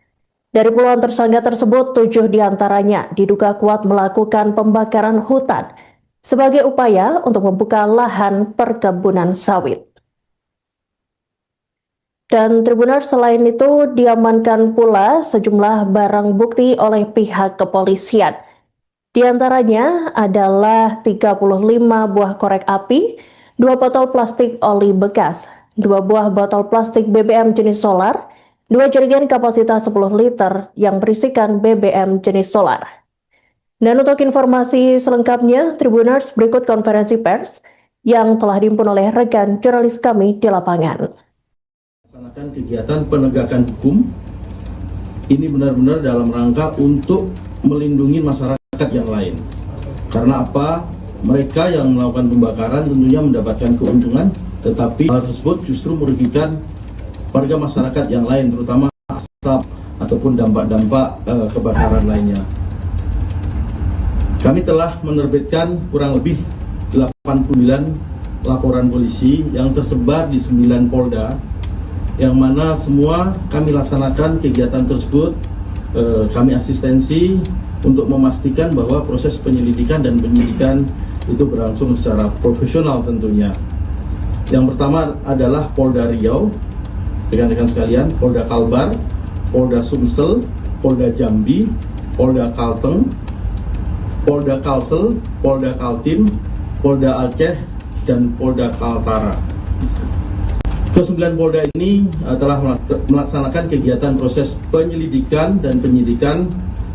Dari puluhan tersangka tersebut, 7 diantaranya diduga kuat melakukan pembakaran hutan sebagai upaya untuk membuka lahan perkebunan sawit. Dan Tribuners, selain itu diamankan pula sejumlah barang bukti oleh pihak kepolisian. Di antaranya adalah 35 buah korek api, 2 botol plastik oli bekas, 2 buah botol plastik BBM jenis solar, 2 jerigen kapasitas 10 liter yang berisikan BBM jenis solar. Dan untuk informasi selengkapnya, Tribuners, berikut konferensi pers yang telah dihimpun oleh rekan jurnalis kami di lapangan. Melaksanakan kegiatan penegakan hukum ini benar-benar dalam rangka untuk melindungi masyarakat yang lain. Karena apa? Mereka yang melakukan pembakaran tentunya mendapatkan keuntungan, tetapi hal tersebut justru merugikan warga masyarakat yang lain, terutama asap ataupun dampak-dampak kebakaran lainnya. Kami telah menerbitkan kurang lebih 89 laporan polisi yang tersebar di 9 Polda, yang mana semua kami laksanakan kegiatan tersebut. Kami asistensi untuk memastikan bahwa proses penyelidikan dan penyidikan itu berlangsung secara profesional tentunya. Yang pertama adalah Polda Riau, rekan-rekan sekalian, Polda Kalbar, Polda Sumsel, Polda Jambi, Polda Kalteng, Polda Kalsel, Polda Kaltim, Polda Aceh, dan Polda Kaltara. Ke-9 Polda ini telah melaksanakan kegiatan proses penyelidikan dan penyidikan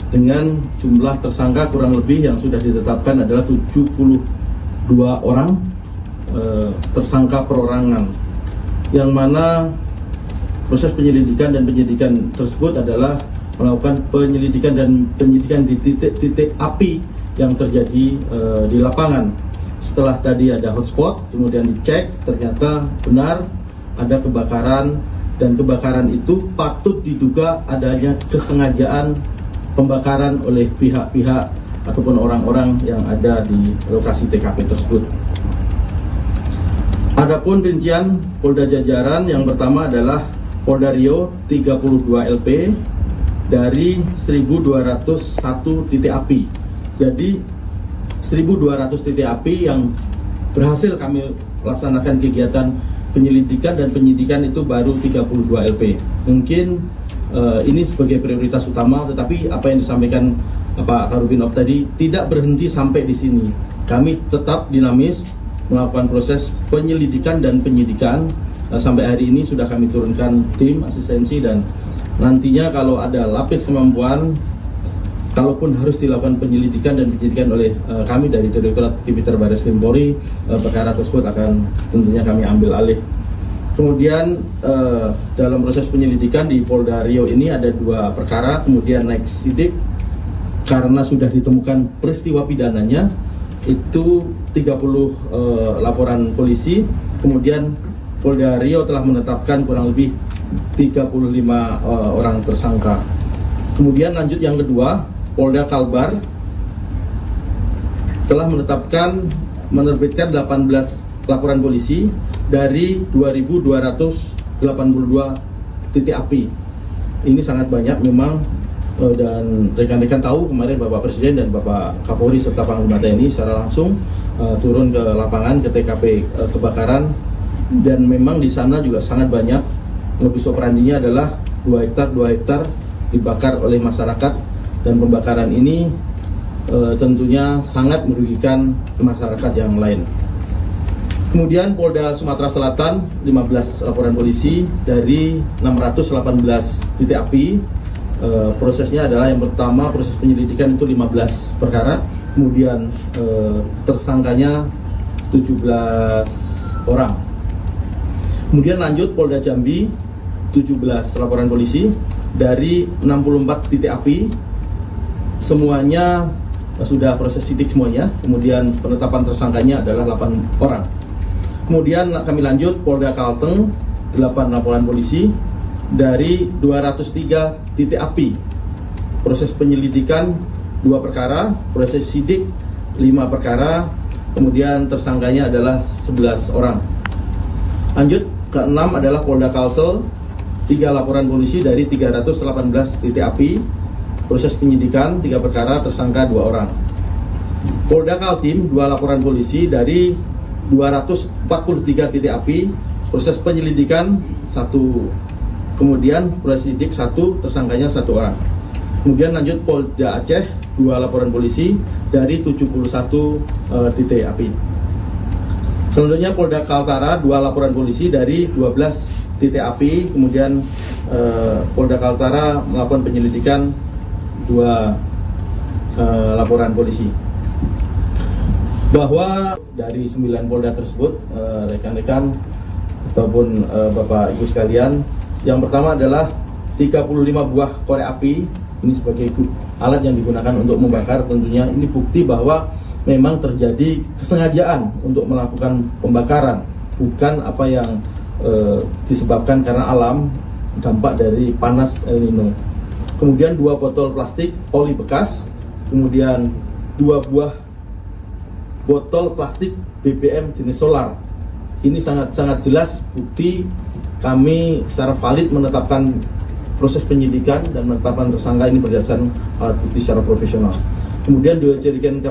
dengan jumlah tersangka kurang lebih yang sudah ditetapkan adalah 72 orang tersangka perorangan, yang mana proses penyelidikan dan penyidikan tersebut adalah melakukan penyelidikan dan penyidikan di titik-titik api yang terjadi di lapangan. Setelah tadi ada hotspot, kemudian dicek, ternyata benar ada kebakaran, dan kebakaran itu patut diduga adanya kesengajaan pembakaran oleh pihak-pihak ataupun orang-orang yang ada di lokasi TKP tersebut. Adapun rincian Polda jajaran, yang pertama adalah Polda Riau 32 LP dari 1.201 titik api. Jadi 1.200 titik api yang berhasil kami laksanakan kegiatan penyelidikan dan penyidikan itu baru 32 LP. Mungkin ini sebagai prioritas utama, tetapi apa yang disampaikan Pak Karubinov tadi tidak berhenti sampai di sini. Kami tetap dinamis melakukan proses penyelidikan dan penyidikan. Sampai hari ini sudah kami turunkan tim asistensi, dan nantinya kalau ada lapis kemampuan, kalaupun harus dilakukan penyelidikan dan penyidikan oleh kami dari Direktorat Tipiter Baris Krim Polri, perkara tersebut akan tentunya kami ambil alih. Kemudian dalam proses penyelidikan di Polda Riau ini ada 2 perkara, kemudian naik sidik karena sudah ditemukan peristiwa pidananya itu 30 laporan polisi. Kemudian Polda Riau telah menetapkan kurang lebih 35 orang tersangka. Kemudian lanjut yang kedua, Polda Kalbar telah menerbitkan 18 laporan polisi dari 2.282 titik api. Ini sangat banyak memang, dan rekan-rekan tahu kemarin Bapak Presiden dan Bapak Kapolri serta Panglima TNI secara langsung turun ke lapangan ke TKP kebakaran, dan memang di sana juga sangat banyak. Modus operandinya adalah 2 hektar dibakar oleh masyarakat, dan pembakaran ini tentunya sangat merugikan masyarakat yang lain. Kemudian Polda Sumatera Selatan 15 laporan polisi dari 618 titik api. Prosesnya adalah yang pertama, proses penyelidikan itu 15 perkara, kemudian tersangkanya 17 orang. Kemudian lanjut Polda Jambi 17 laporan polisi dari 64 titik api, semuanya sudah proses sidik semuanya. Kemudian penetapan tersangkanya adalah 8 orang. Kemudian kami lanjut Polda Kalteng 8 laporan polisi dari 203 titik api. Proses penyelidikan 2 perkara, proses sidik 5 perkara, kemudian tersangkanya adalah 11 orang. Lanjut ke-6 adalah Polda Kalsel 3 laporan polisi dari 318 titik api. Proses penyidikan 3 perkara, tersangka 2 orang. Polda Kaltim 2 laporan polisi dari 243 titik api. Proses penyelidikan 1, kemudian proses sidik 1, tersangkanya 1 orang. Kemudian lanjut Polda Aceh 2 laporan polisi dari 71 titik api. Selanjutnya Polda Kaltara 2 laporan polisi dari 12 titik api. Kemudian Polda Kaltara melakukan penyelidikan 2 laporan polisi. Bahwa dari 9 Polda tersebut, rekan-rekan ataupun Bapak Ibu sekalian, yang pertama adalah 35 buah korek api. Ini sebagai alat yang digunakan untuk membakar. Tentunya ini bukti bahwa memang terjadi kesengajaan untuk melakukan pembakaran, bukan apa yang disebabkan karena alam, dampak dari panas El Nino. Kemudian 2 botol plastik oli bekas, kemudian 2 buah botol plastik BBM jenis solar. Ini sangat jelas bukti kami secara valid menetapkan proses penyidikan dan penetapan tersangka ini berdasarkan alat bukti secara profesional. Kemudian 2 jerigen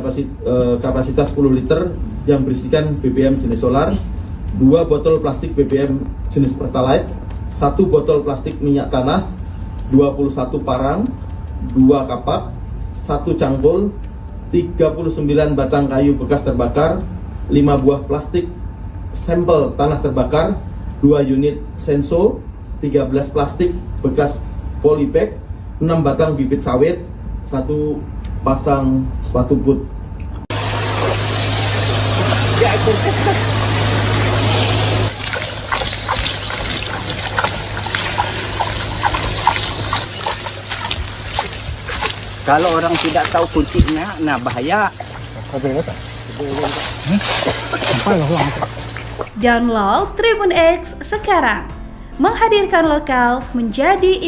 kapasitas 10 liter yang berisikan BBM jenis solar, 2 botol plastik BBM jenis Pertalite, 1 botol plastik minyak tanah, 21 parang, 2 kapak, 1 cangkul, 39 batang kayu bekas terbakar, 5 buah plastik sampel tanah terbakar, 2 unit senso, 13 plastik bekas polybag, 6 batang bibit sawit, 1 pasang sepatu boot. Kalau orang tidak tahu kuncinya, nah bahaya. Download Tribun X sekarang, menghadirkan lokal menjadi